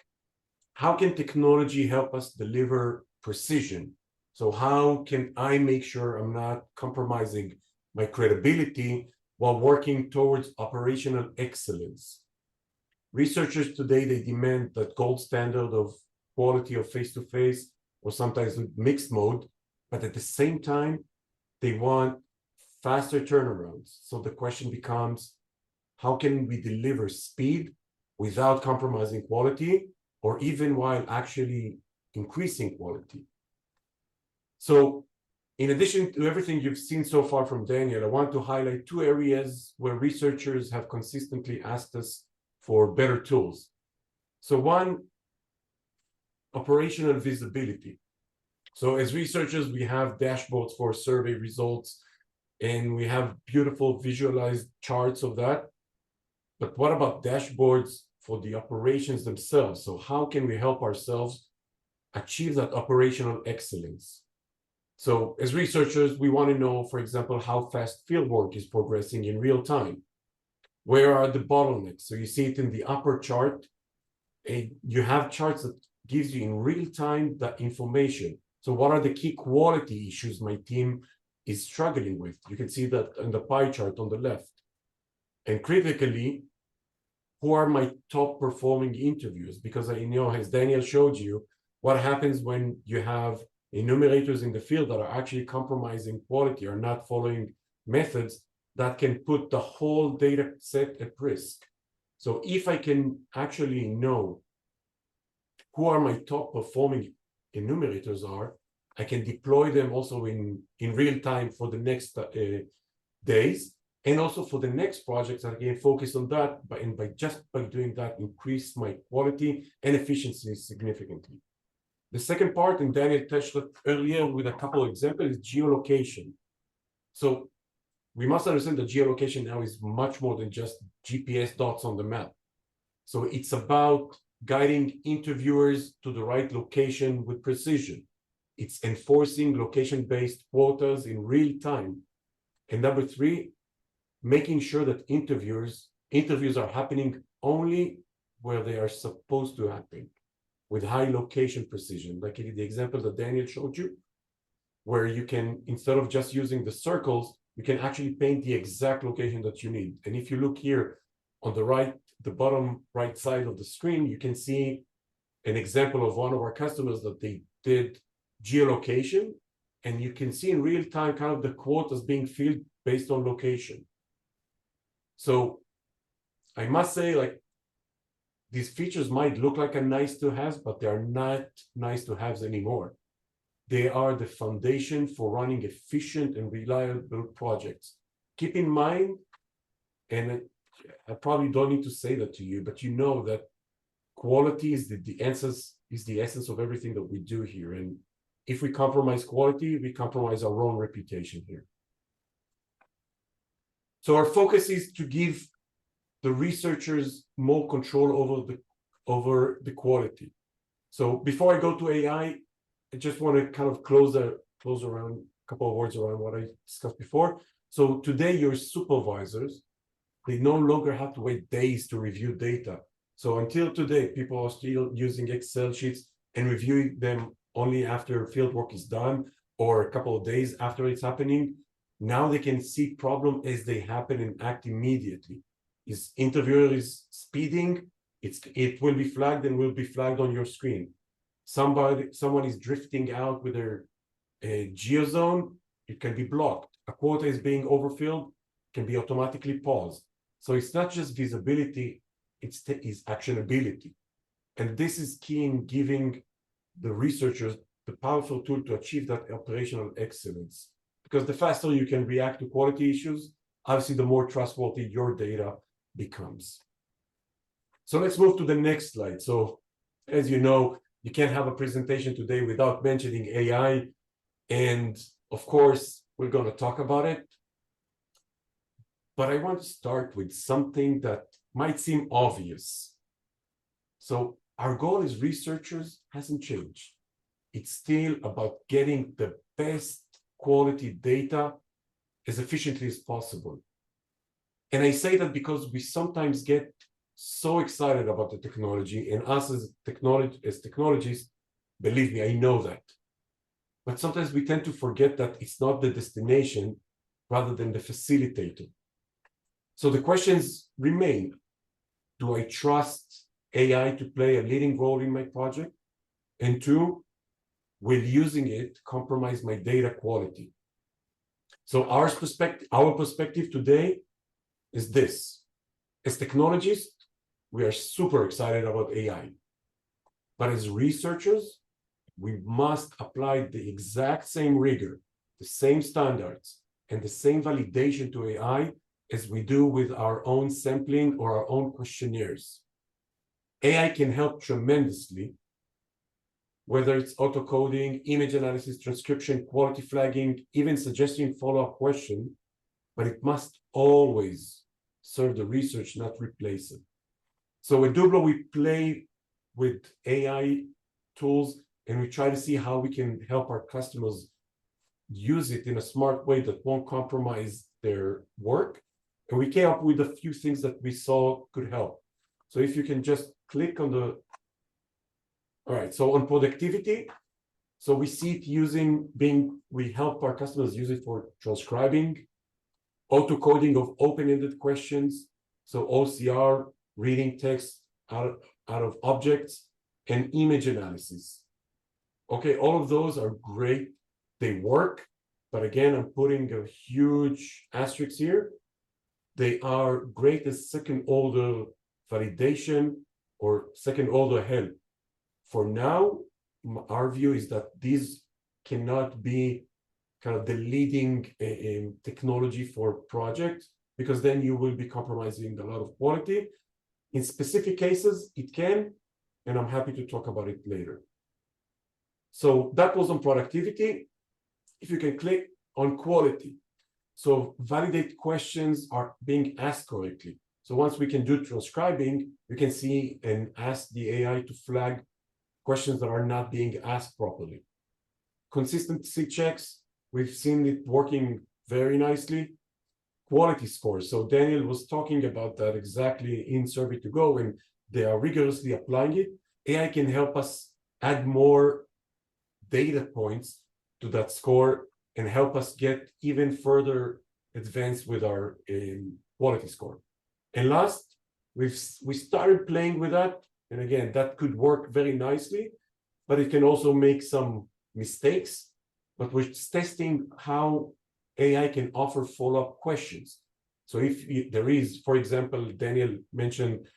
how can technology help us deliver precision? So how can I make sure I'm not compromising my credibility while working towards operational excellence? Researchers today, they demand that gold standard of quality of face-to-face, or sometimes with mixed mode, but at the same time, they want faster turnarounds. So the question becomes, how can we deliver speed without compromising quality, or even while actually increasing quality? So in addition to everything you've seen so far from Daniel, I want to highlight two areas where researchers have consistently asked us for better tools. So one, operational visibility. So as researchers, we have dashboards for survey results, and we have beautiful visualized charts of that. But what about dashboards for the operations themselves? So how can we help ourselves achieve that operational excellence? So as researchers, we want to know, for example, how fast fieldwork is progressing in real time. Where are the bottlenecks? So you see it in the upper chart, and you have charts that gives you in real time that information. So what are the key quality issues my team is struggling with? You can see that in the pie chart on the left. And critically, who are my top performing interviews? Because I know, as Daniel showed you, what happens when you have enumerators in the field that are actually compromising quality or not following methods that can put the whole data set at risk. So if I can actually know who are my top performing enumerators are, I can deploy them also in real time for the next days, and also for the next projects that I can focus on that, and just by doing that, increase my quality and efficiency significantly. The second part, and Daniel touched it earlier with a couple of examples, is geolocation. So we must understand that geolocation now is much more than just GPS dots on the map. So it's about guiding interviewers to the right location with precision. It's enforcing location-based quotas in real time. And number three, making sure that interviews are happening only where they are supposed to happen, with high location precision, like in the example that Daniel showed you, where you can, instead of just using the circles, you can actually paint the exact location that you need. And if you look here on the right, the bottom right side of the screen, you can see an example of one of our customers that they did geolocation, and you can see in real time kind of the quotas being filled based on location. So I must say, like, these features might look like a nice to have, but they are not nice to haves anymore. They are the foundation for running efficient and reliable projects. Keep in mind, and I probably don't need to say that to you, but you know that quality is the essence of everything that we do here. And if we compromise quality, we compromise our own reputation here. So our focus is to give the researchers more control over the quality. So before I go to AI, I just want to kind of close around a couple of words around what I discussed before. So today, your supervisors, they no longer have to wait days to review data. So until today, people are still using Excel sheets and reviewing them only after fieldwork is done or a couple of days after it's happening. Now they can see problems as they happen and act immediately. His interviewer is speeding, it will be flagged and will be flagged on your screen. Someone is drifting out with their geozone, it can be blocked. A quota is being overfilled, can be automatically paused. So it's not just visibility, it's actionability. And this is key in giving the researchers the powerful tool to achieve that operational excellence. Because the faster you can react to quality issues, obviously the more trustworthy your data becomes. So let's move to the next slide. So as you know, you can't have a presentation today without mentioning AI. And of course, we're going to talk about it. But I want to start with something that might seem obvious. So our goal as researchers hasn't changed. It's still about getting the best quality data as efficiently as possible. And I say that because we sometimes get so excited about the technology, and us as technologists, believe me, I know that. But sometimes we tend to forget that it's not the destination rather than the facilitator. So the questions remain. Do I trust AI to play a leading role in my project? And two, will using it compromise my data quality? So our perspective today is this. As technologists, we are super excited about AI. But as researchers, we must apply the exact same rigor, the same standards, and the same validation to AI as we do with our own sampling or our own questionnaires. AI can help tremendously, whether it's auto-coding, image analysis, transcription, quality flagging, even suggesting follow-up question, but it must always serve the research, not replace it. So at Dooblo, we play with AI tools, and we try to see how we can help our customers use it in a smart way that won't compromise their work. And we came up with a few things that we saw could help. So if you can just click on the, all right, so on productivity, so we see it we help our customers use it for transcribing, auto-coding of open-ended questions, so OCR, reading text out of objects, and image analysis. Okay, all of those are great. They work, but again, I'm putting a huge asterisk here. They are great as second-order validation or second-order help. For now, our view is that these cannot be kind of the leading technology for projects, because then you will be compromising a lot of quality. In specific cases, it can, and I'm happy to talk about it later. So that was on productivity. If you can click on quality. So validate questions are being asked correctly. So once we can do transcribing, we can see and ask the AI to flag questions that are not being asked properly. Consistency checks, we've seen it working very nicely. Quality scores. So Daniel was talking about that exactly in Survey2Go, and they are rigorously applying it. AI can help us add more data points to that score and help us get even further advanced with our quality score. And last, we started playing with that. And again, that could work very nicely, but it can also make some mistakes. But we're testing how AI can offer follow-up questions. So if there is, for example, Daniel mentioned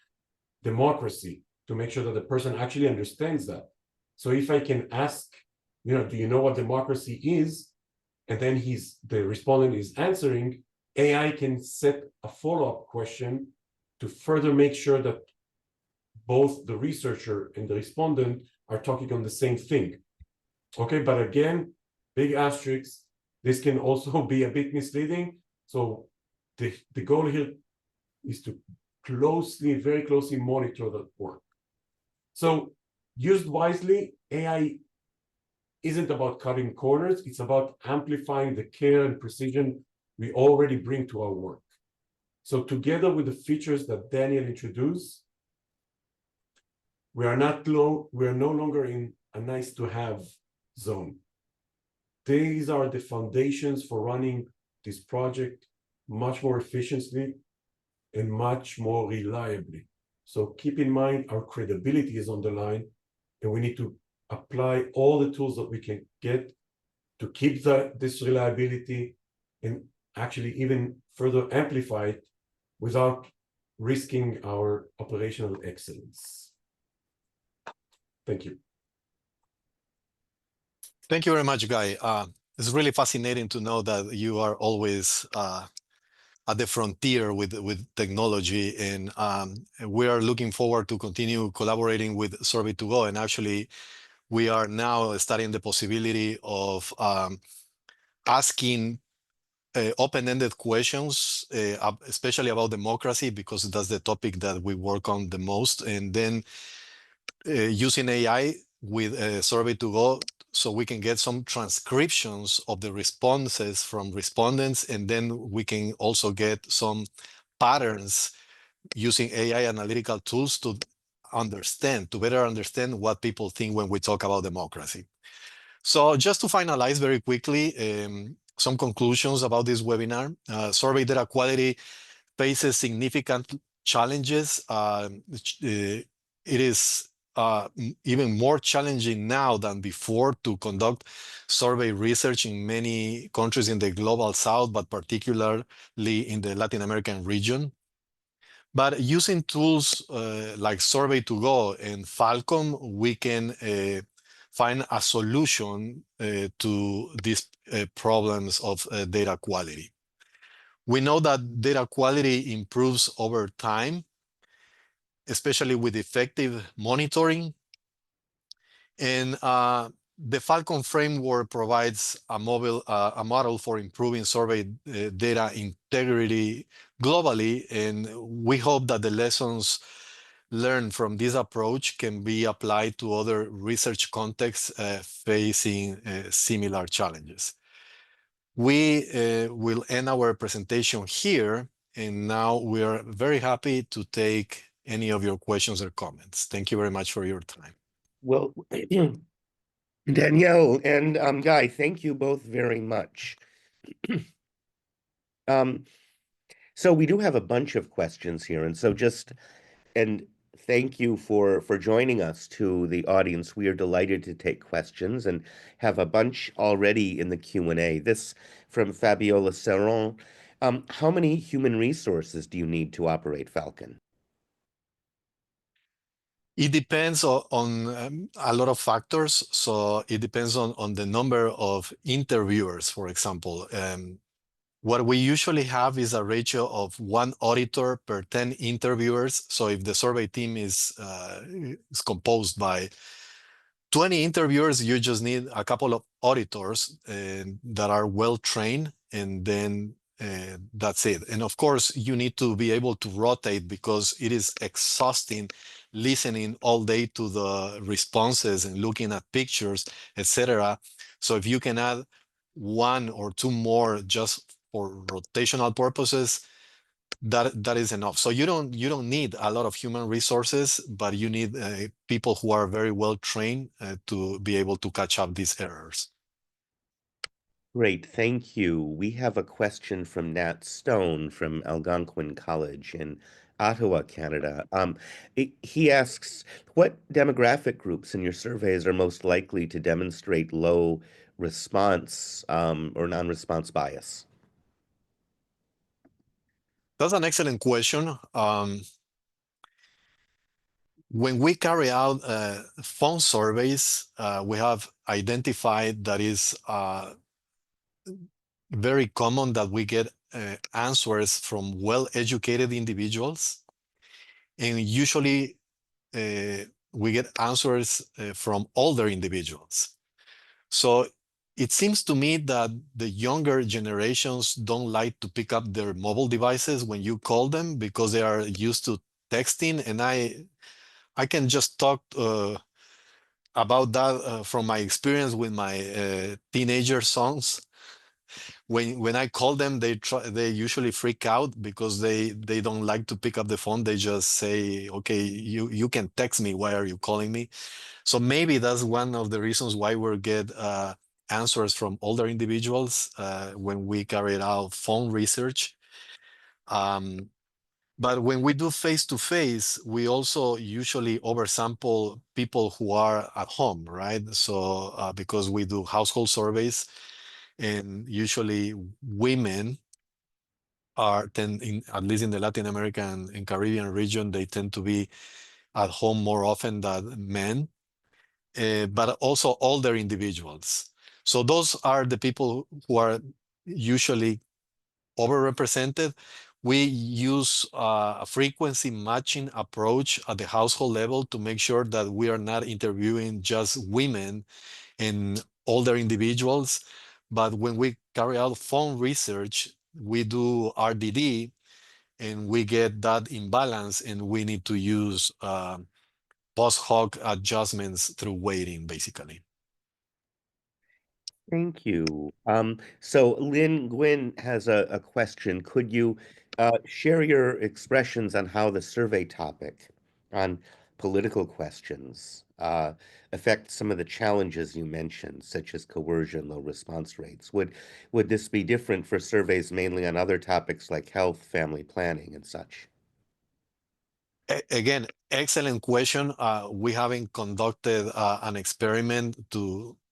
democracy, to make sure that the person actually understands that. So if I can ask, do you know what democracy is? And then the respondent is answering, AI can set a follow-up question to further make sure that both the researcher and the respondent are talking on the same thing. Okay, but again, big asterisks, this can also be a bit misleading. So the goal here is to very closely monitor that work. So used wisely, AI isn't about cutting corners. It's about amplifying the care and precision we already bring to our work. So together with the features that Daniel introduced, we are no longer in a nice to have zone. These are the foundations for running this project much more efficiently and much more reliably. So keep in mind, our credibility is on the line, and we need to apply all the tools that we can get to keep this reliability and actually even further amplify it without risking our operational excellence. Thank you. Thank you very much, Guy. It's really fascinating to know that you are always at the frontier with technology, and we are looking forward to continue collaborating with Survey2Go. And actually, we are now studying the possibility of asking open-ended questions, especially about democracy, because that's the topic that we work on the most. And then using AI with Survey to Go, so we can get some transcriptions of the responses from respondents, and then we can also get some patterns using AI analytical tools to better understand what people think when we talk about democracy. So just to finalize very quickly, some conclusions about this webinar. Survey data quality faces significant challenges. It is even more challenging now than before to conduct survey research in many countries in the global south, but particularly in the Latin American region. But using tools like Survey to Go and Falcon, we can find a solution to these problems of data quality. We know that data quality improves over time, especially with effective monitoring. And the Falcon framework provides a model for improving survey data integrity globally. And we hope that the lessons learned from this approach can be applied to other research contexts facing similar challenges. We will end our presentation here, and now we are very happy to take any of your questions or comments. Thank you very much for your time. Well, Danielle and Guy, thank you both very much. So we do have a bunch of questions here, and so thank you for joining us to the audience. We are delighted to take questions and have a bunch already in the Q&A. This from Fabiola Serron. How many human resources do you need to operate Falcon? It depends on a lot of factors. So it depends on the number of interviewers, for example. What we usually have is a ratio of 1 auditor per 10 interviewers. So if the survey team is composed by 20 interviewers, you just need a couple of auditors that are well trained, and then that's it. And of course, you need to be able to rotate, because it is exhausting listening all day to the responses and looking at pictures, etc. So if you can add 1 or 2 more just for rotational purposes, that is enough. So you don't need a lot of human resources, but you need people who are very well trained to be able to catch up these errors. Great, thank you. We have a question from Nat Stone from Algonquin College in Ottawa, Canada. He asks, what demographic groups in your surveys are most likely to demonstrate low response or non-response bias? That's an excellent question. When we carry out phone surveys, we have identified that is very common that we get answers from well-educated individuals. And usually we get answers from older individuals. So it seems to me that the younger generations don't like to pick up their mobile devices when you call them, because they are used to texting. And I can just talk about that from my experience with my teenager sons. When I call them, they usually freak out because they don't like to pick up the phone. They just say, okay, you can text me. Why are you calling me? So maybe that's one of the reasons why we get answers from older individuals when we carried out phone research. But when we do face-to-face, we also usually oversample people who are at home, right? So because we do household surveys, and usually women at least in the Latin American and Caribbean region, they tend to be at home more often than men, but also older individuals. So those are the people who are usually overrepresented. We use a frequency matching approach at the household level to make sure that we are not interviewing just women and older individuals, But when we carry out phone research, we do RDD, and we get that imbalance, and we need to use post hoc adjustments through weighting, basically. Thank you. So Lynn Gwynn has a question. Could you share your expressions on how the survey topic on political questions affect some of the challenges you mentioned, such as coercion, low response rates? Would this be different for surveys mainly on other topics like health, family planning, and such? Again, excellent question. We haven't conducted an experiment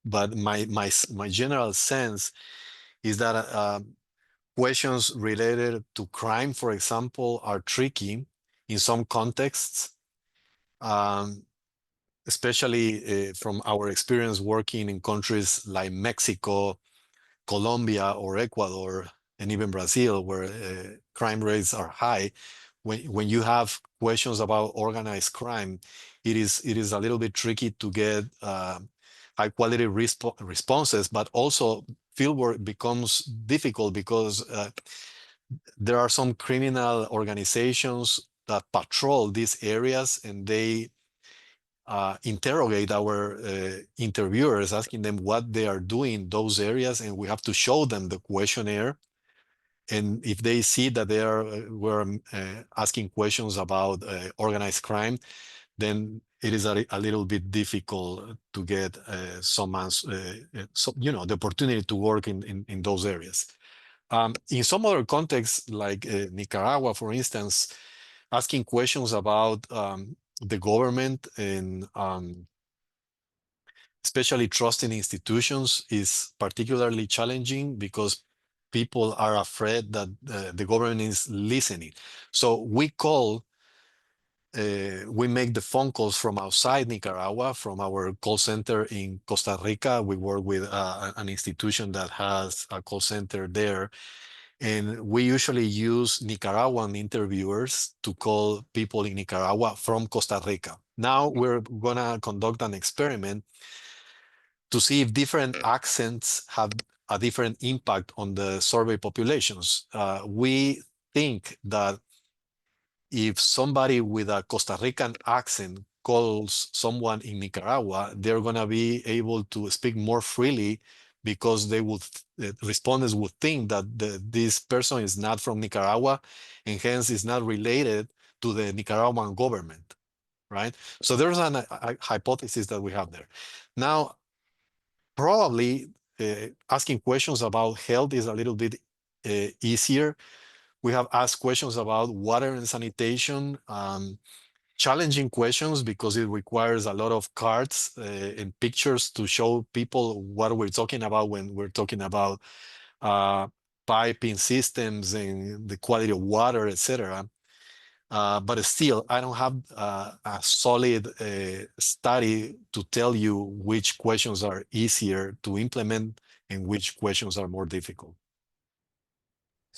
but my general sense is that questions related to crime, for example, are tricky in some contexts, um, especially from our experience working in countries like Mexico, Colombia, or Ecuador, and even Brazil, where crime rates are high. When you have questions about organized crime, it is a little bit tricky to get high quality responses, but also fieldwork becomes difficult because there are some criminal organizations that patrol these areas, and they interrogate our interviewers, asking them what they are doing in those areas, and we have to show them the questionnaire. And if they see that they are we're asking questions about organized crime, then it is a little bit difficult to get so, the opportunity to work in those areas. In some other contexts, like Nicaragua, for instance, asking questions about the government and especially trust in institutions is particularly challenging because people are afraid that the government is listening. So we make the phone calls from outside Nicaragua, from our call center in Costa Rica. We work with an institution that has a call center there. And we usually use Nicaraguan interviewers to call people in Nicaragua from Costa Rica. Now we're going to conduct an experiment to see if different accents have a different impact on the survey populations. We think that if somebody with a Costa Rican accent calls someone in Nicaragua, they're going to be able to speak more freely because respondents would think that this person is not from Nicaragua and hence is not related to the Nicaraguan government, right? So there's a hypothesis that we have there. Now, probably asking questions about health is a little bit easier. We have asked questions about water and sanitation, challenging questions because it requires a lot of cards and pictures to show people what we're talking about when we're talking about piping systems and the quality of water, etc. But still, I don't have a solid study to tell you which questions are easier to implement and which questions are more difficult.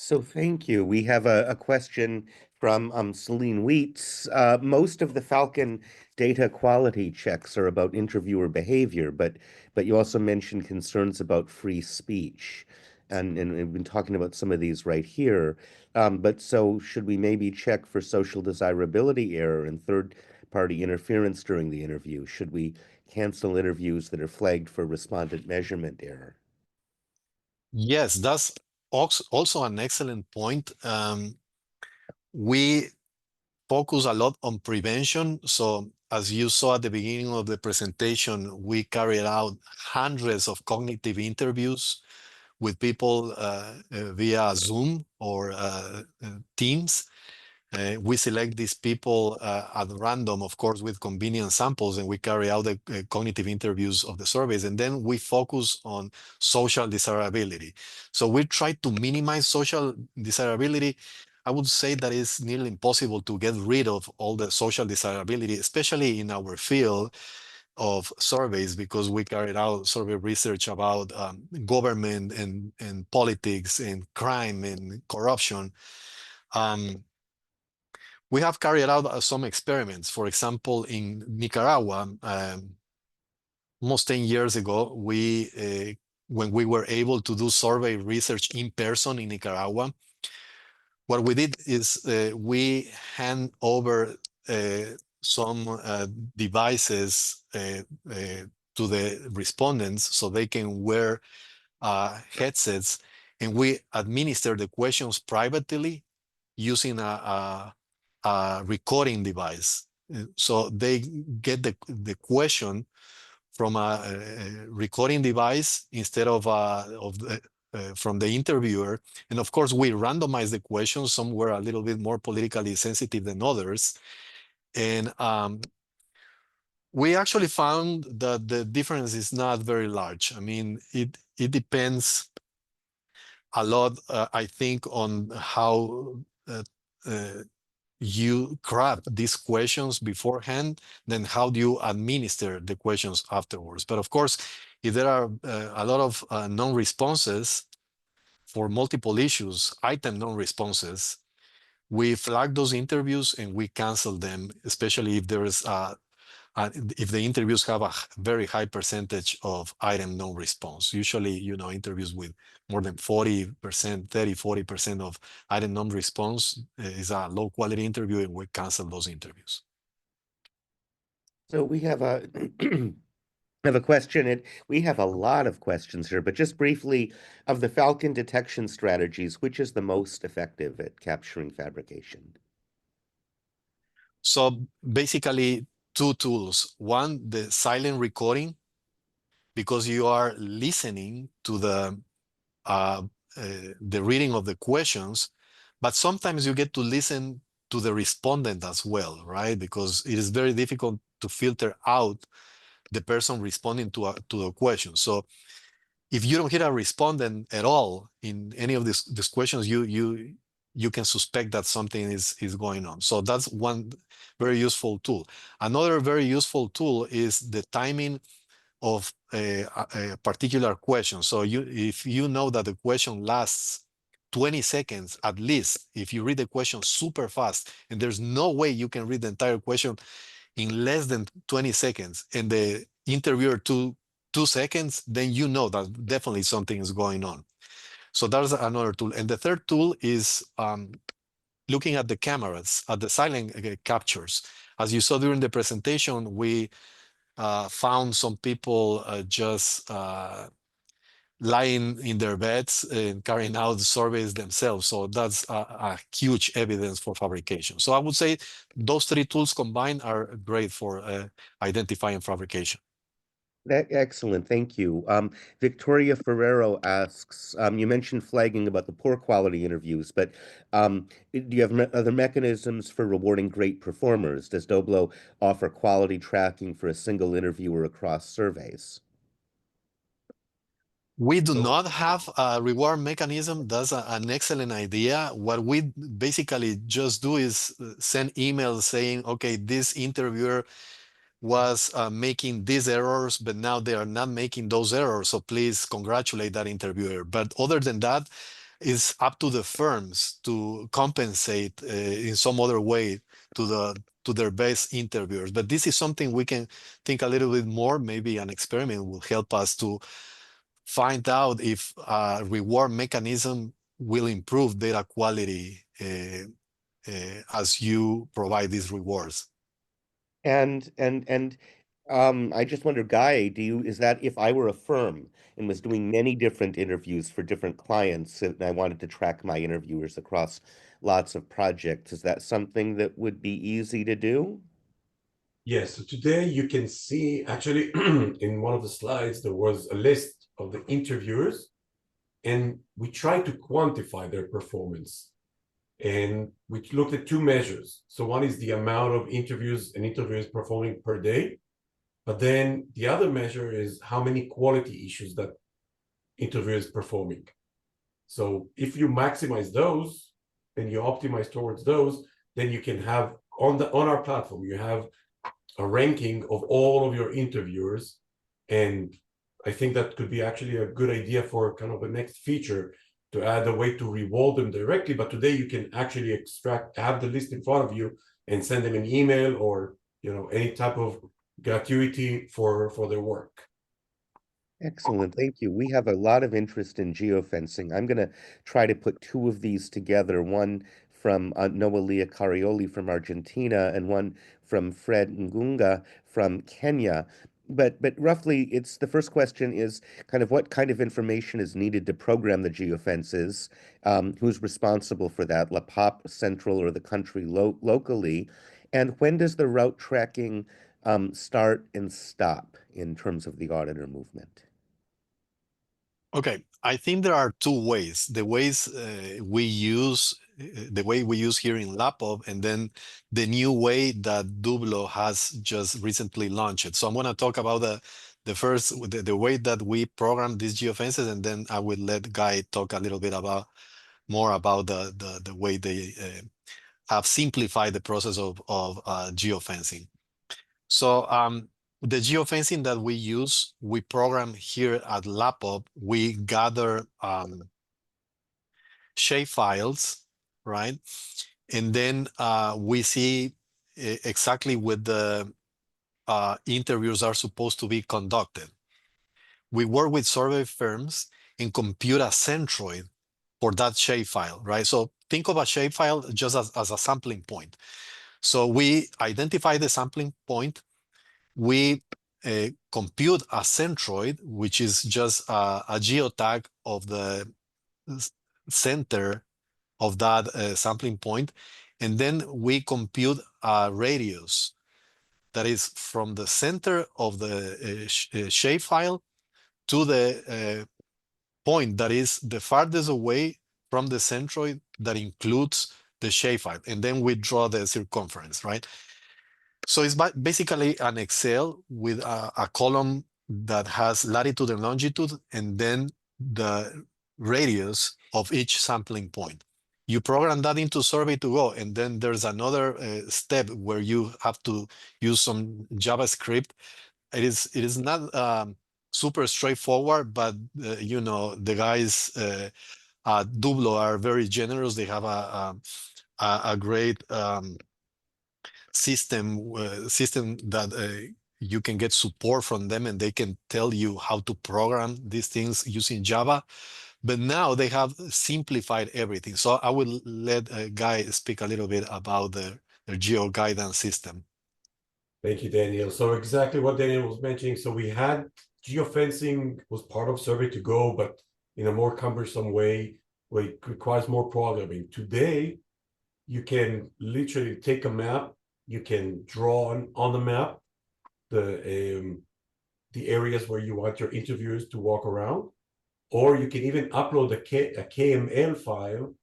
So thank you. We have a question from Celine Wheats. Most of the Falcon data quality checks are about interviewer behavior, but you also mentioned concerns about free speech. And we've been talking about some of these right here. But so should we maybe check for social desirability error and third-party interference during the interview? Should we cancel interviews that are flagged for respondent measurement error? Yes, that's also an excellent point. We focus a lot on prevention. So as you saw at the beginning of the presentation, we carried out hundreds of cognitive interviews with people via Zoom or Teams. We select these people at random, of course, with convenient samples, and we carry out the cognitive interviews of the surveys. And then we focus on social desirability. So we try to minimize social desirability. I would say that it's nearly impossible to get rid of all the social desirability, especially in our field of surveys, because we carried out survey research about government and politics and crime and corruption. We have carried out some experiments. For example, in Nicaragua, almost 10 years ago, we when we were able to do survey research in person in Nicaragua, what we did is we hand over some devices to the respondents so they can wear headsets, and we administer the questions privately using a recording device. So they get the question from a recording device instead of from the interviewer. And of course, we randomize the questions. Some were a little bit more politically sensitive than others. And we actually found that the difference is not very large. I mean, it depends a lot, I think, on how you craft these questions beforehand, then how do you administer the questions afterwards. But of course, if there are a lot of non-responses for multiple issues, item non-responses, we flag those interviews and we cancel them, especially if there is if the interviews have a very high percentage of item non-response. Usually, interviews with more than 40%, 30-40% of item non-response is a low quality interview, and we cancel those interviews. So we have a have a question, and we have a lot of questions here, but just briefly, of the Falcon detection strategies, which is the most effective at capturing fabrication? So basically, two tools. One, the silent recording, because you are listening to the reading of the questions, but sometimes you get to listen to the respondent as well, right? Because it is very difficult to filter out the person responding to the question. So if you don't hear a respondent at all in any of these questions, you can suspect that something is going on. So that's one very useful tool. Another very useful tool is the timing of a particular question. So if you know that the question lasts 20 seconds at least, if you read the question super fast, and there's no way you can read the entire question in less than 20 seconds, and the interviewer 2 seconds, then you know that definitely something is going on. So that's another tool. And the third tool is looking at the cameras, at the silent captures. As you saw during the presentation, we found some people just lying in their beds and carrying out surveys themselves. So that's a huge evidence for fabrication. So I would say those three tools combined are great for identifying fabrication. Excellent, thank you. Victoria Ferrero asks, you mentioned flagging about the poor quality interviews, but do you have other mechanisms for rewarding great performers? Does Dooblo offer quality tracking for a single interviewer across surveys? We do not have a reward mechanism. That's an excellent idea. What we basically just do is send emails saying, okay, this interviewer was making these errors, but now they are not making those errors. So please congratulate that interviewer. But other than that, it's up to the firms to compensate in some other way to their best interviewers. But this is something we can think a little bit more. Maybe an experiment will help us to find out if a reward mechanism will improve data quality as you provide these rewards. And I just wonder, Guy, is that if I were a firm and was doing many different interviews for different clients and I wanted to track my interviewers across lots of projects, is that something that would be easy to do? Yes, so today you can see, actually, in one of the slides, there was a list of the interviewers, and we tried to quantify their performance. And we looked at two measures. So one is the amount of interviews an interviewer is performing per day. But then the other measure is how many quality issues that interviewer is performing. So if you maximize those, then you optimize towards those, then you can have on our platform, you have a ranking of all of your interviewers. And I think that could be actually a good idea for kind of a next feature, to add a way to reward them directly. But today you can actually have the list in front of you and send them an email or any type of gratuity for their work. Excellent, thank you. We have a lot of interest in geofencing. I'm going to try to put two of these together, one from Noelia Carioli from Argentina and one from Fred Ngunga from Kenya. But roughly, it's the first question is kind of what kind of information is needed to program the geofences, who's responsible for that, LAPOP Central or the country locally, and when does the route tracking start and stop in terms of the auditor movement? Okay, I think there are two ways. The ways we use, the way we use here in LAPOP, and then the new way that Dooblo has just recently launched. So I'm going to talk about the first, the way that we program these geofences, and then I will let Guy talk a little bit about more about the way they have simplified the process of geofencing. So the geofencing that we use, we program here at LAPOP, we gather shape files, right? And then we see exactly what the interviews are supposed to be conducted. We work with survey firms and compute a centroid for that shapefile, right? So think of a shapefile just as a sampling point. So we identify the sampling point, we compute a centroid, which is just a geotag of the center of that sampling point, and then we compute a radius that is from the center of the shapefile to the point that is the farthest away from the centroid that includes the shapefile, and then we draw the circumference, right? So it's basically an Excel with a column that has latitude and longitude, and then the radius of each sampling point. You program that into Survey2Go, and then there's another step where you have to use some JavaScript. It is not super straightforward, but you know, the guys at Dooblo are very generous. They have a great system that you can get support from them, and they can tell you how to program these things using Java. But now they have simplified everything. So I will let Guy speak a little bit about their geo guidance system. Thank you, Daniel. So exactly what Daniel was mentioning. So we had geofencing was part of Survey2Go, but in a more cumbersome way, where it requires more programming. Today, you can literally take a map, you can draw on the map the areas where you want your interviewers to walk around, or you can even upload a KML file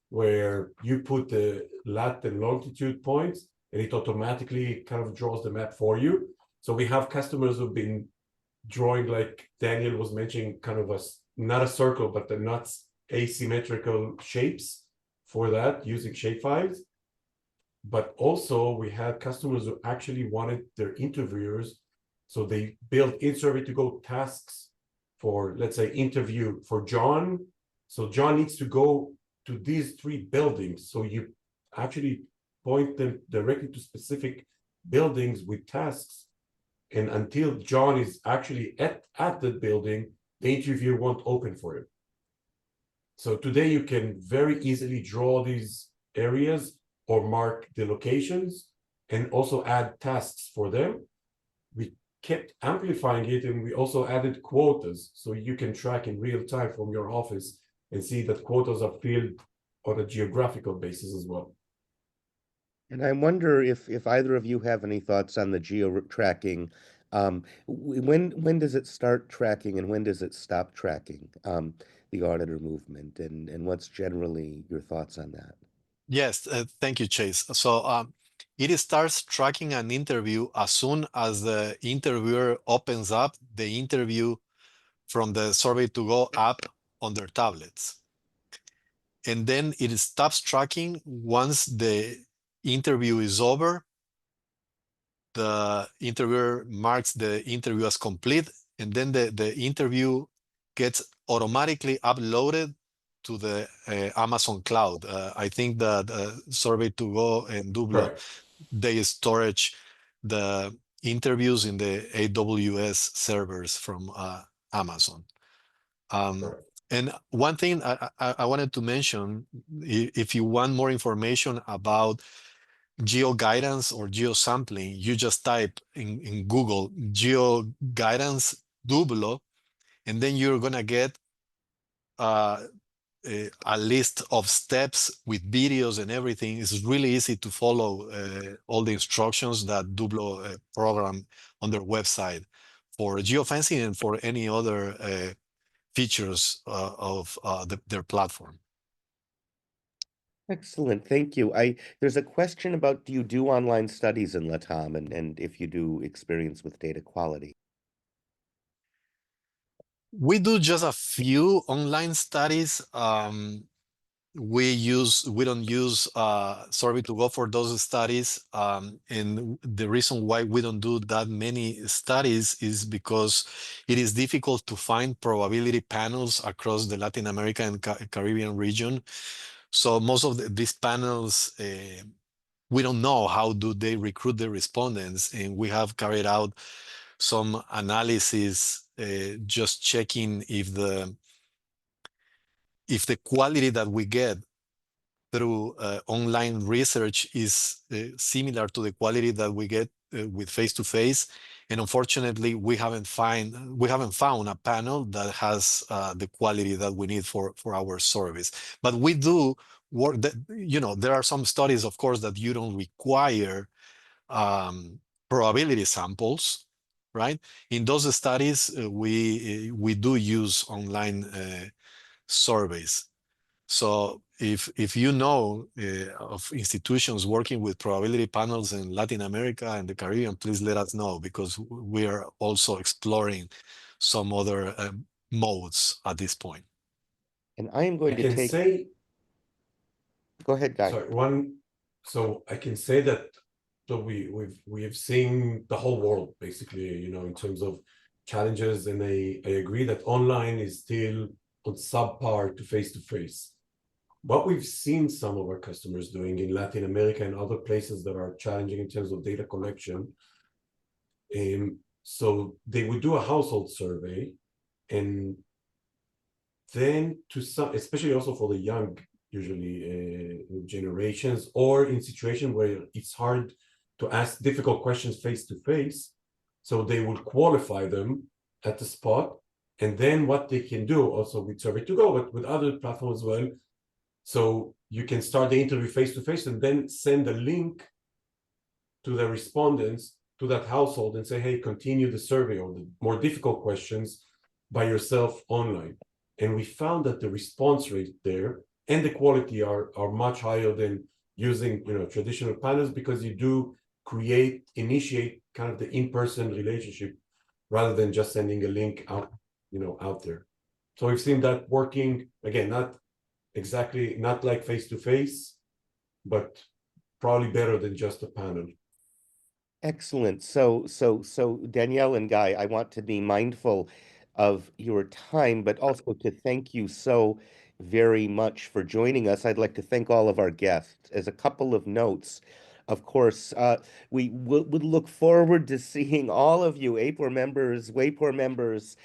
where you put the lat and longitude points, and it automatically kind of draws the map for you. So we have customers who've been drawing, like Daniel was mentioning, kind of not a circle, but the not asymmetrical shapes for that using shapefiles. But also we had customers who actually wanted their interviewers, so they built in Survey2Go tasks for, let's say, interview for John. So John needs to go to these 3 buildings. So you actually point them directly to specific buildings with tasks. And until John is actually at the building, the interview won't open for him. So today you can very easily draw these areas or mark the locations and also add tasks for them. We kept amplifying it, and we also added quotas, so you can track in real time from your office and see that quotas are filled on a geographical basis as well. And I wonder if either of you have any thoughts on the geo tracking. When does it start tracking and when does it stop tracking the auditor movement? And what's generally your thoughts on that? Yes, thank you, Chase. So it starts tracking an interview as soon as the interviewer opens up the interview from the Survey2Go app on their tablets. And then it stops tracking once the interview is over. The interviewer marks the interview as complete, and then the interview gets automatically uploaded to the Amazon cloud. I think that Survey2Go and Dooblo, Correct. they storage the interviews in the AWS servers from Amazon. And one thing I wanted to mention, if you want more information about geo-guidance or geo-sampling, you just type in Google geo-guidance Dooblo, and then you're gonna get a list of steps with videos and everything. It's really easy to follow all the instructions that Dooblo program on their website for geofencing and for any other features of their platform. Excellent, thank you. There's a question about, do you do online studies in LATAM, and if you do, experience with data quality? We do just a few online studies. We don't use Survey2Go for those studies. And the reason why we don't do that many studies is because it is difficult to find probability panels across the Latin America and Caribbean region. So most of these panels, we don't know how do they recruit the respondents, and we have carried out some analysis just checking if the quality that we get through online research is similar to the quality that we get with face-to-face. And unfortunately, we haven't found a panel that has the quality that we need for our service. But we do work that, there are some studies, of course, that you don't require probability samples, right? In those studies, we do use online surveys. So if you know of institutions working with probability panels in Latin America and the Caribbean, please let us know, because we are also exploring some other modes at this point. And I am going to take. Go ahead, Guy. Sorry, so I can say that we have seen the whole world basically, in terms of challenges, and I agree that online is still on subpar to face-to-face. What we've seen some of our customers doing in Latin America and other places that are challenging in terms of data collection, so they would do a household survey, and then to some, especially also for the young, usually generations, or in situations where it's hard to ask difficult questions face-to-face, so they will qualify them at the spot. And then what they can do also with Survey2Go, but with other platforms as well, so you can start the interview face-to-face and then send a link to the respondents to that household and say, hey, continue the survey or the more difficult questions by yourself online. And we found that the response rate there and the quality are much higher than using traditional panels, because you do initiate kind of the in-person relationship rather than just sending a link out there. So we've seen that working, again, not like face-to-face, but probably better than just a panel. Excellent. So Danielle and Guy, I want to be mindful of your time, but also to thank you so very much for joining us. I'd like to thank all of our guests. As a couple of notes, of course, we would look forward to seeing all of you, APOR members, WAPOR members,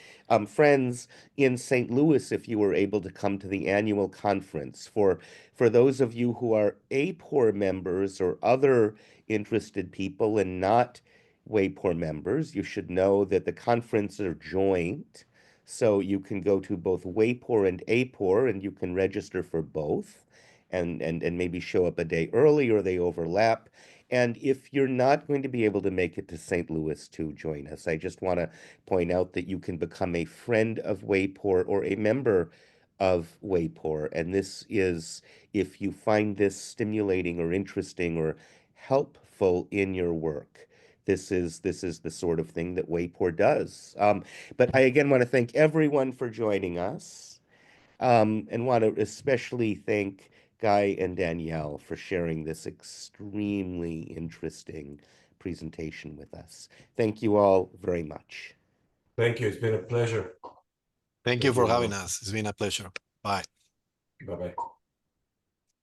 friends in St. Louis, if you were able to come to the annual conference. For those of you who are APOR members or other interested people and not WAPOR members, you should know that the conferences are joint. So you can go to both WAPOR and APOR, and you can register for both, and maybe show up a day early, or they overlap. And if you're not going to be able to make it to St. Louis to join us, I just want to point out that you can become a friend of WAPOR or a member of WAPOR. And this is, if you find this stimulating or interesting or helpful in your work, this is the sort of thing that WAPOR does. But I again want to thank everyone for joining us, and want to especially thank Guy and Danielle for sharing this extremely interesting presentation with us. Thank you all very much. Thank you. It's been a pleasure. Thank you for having us. It's been a pleasure. Bye. Bye-bye.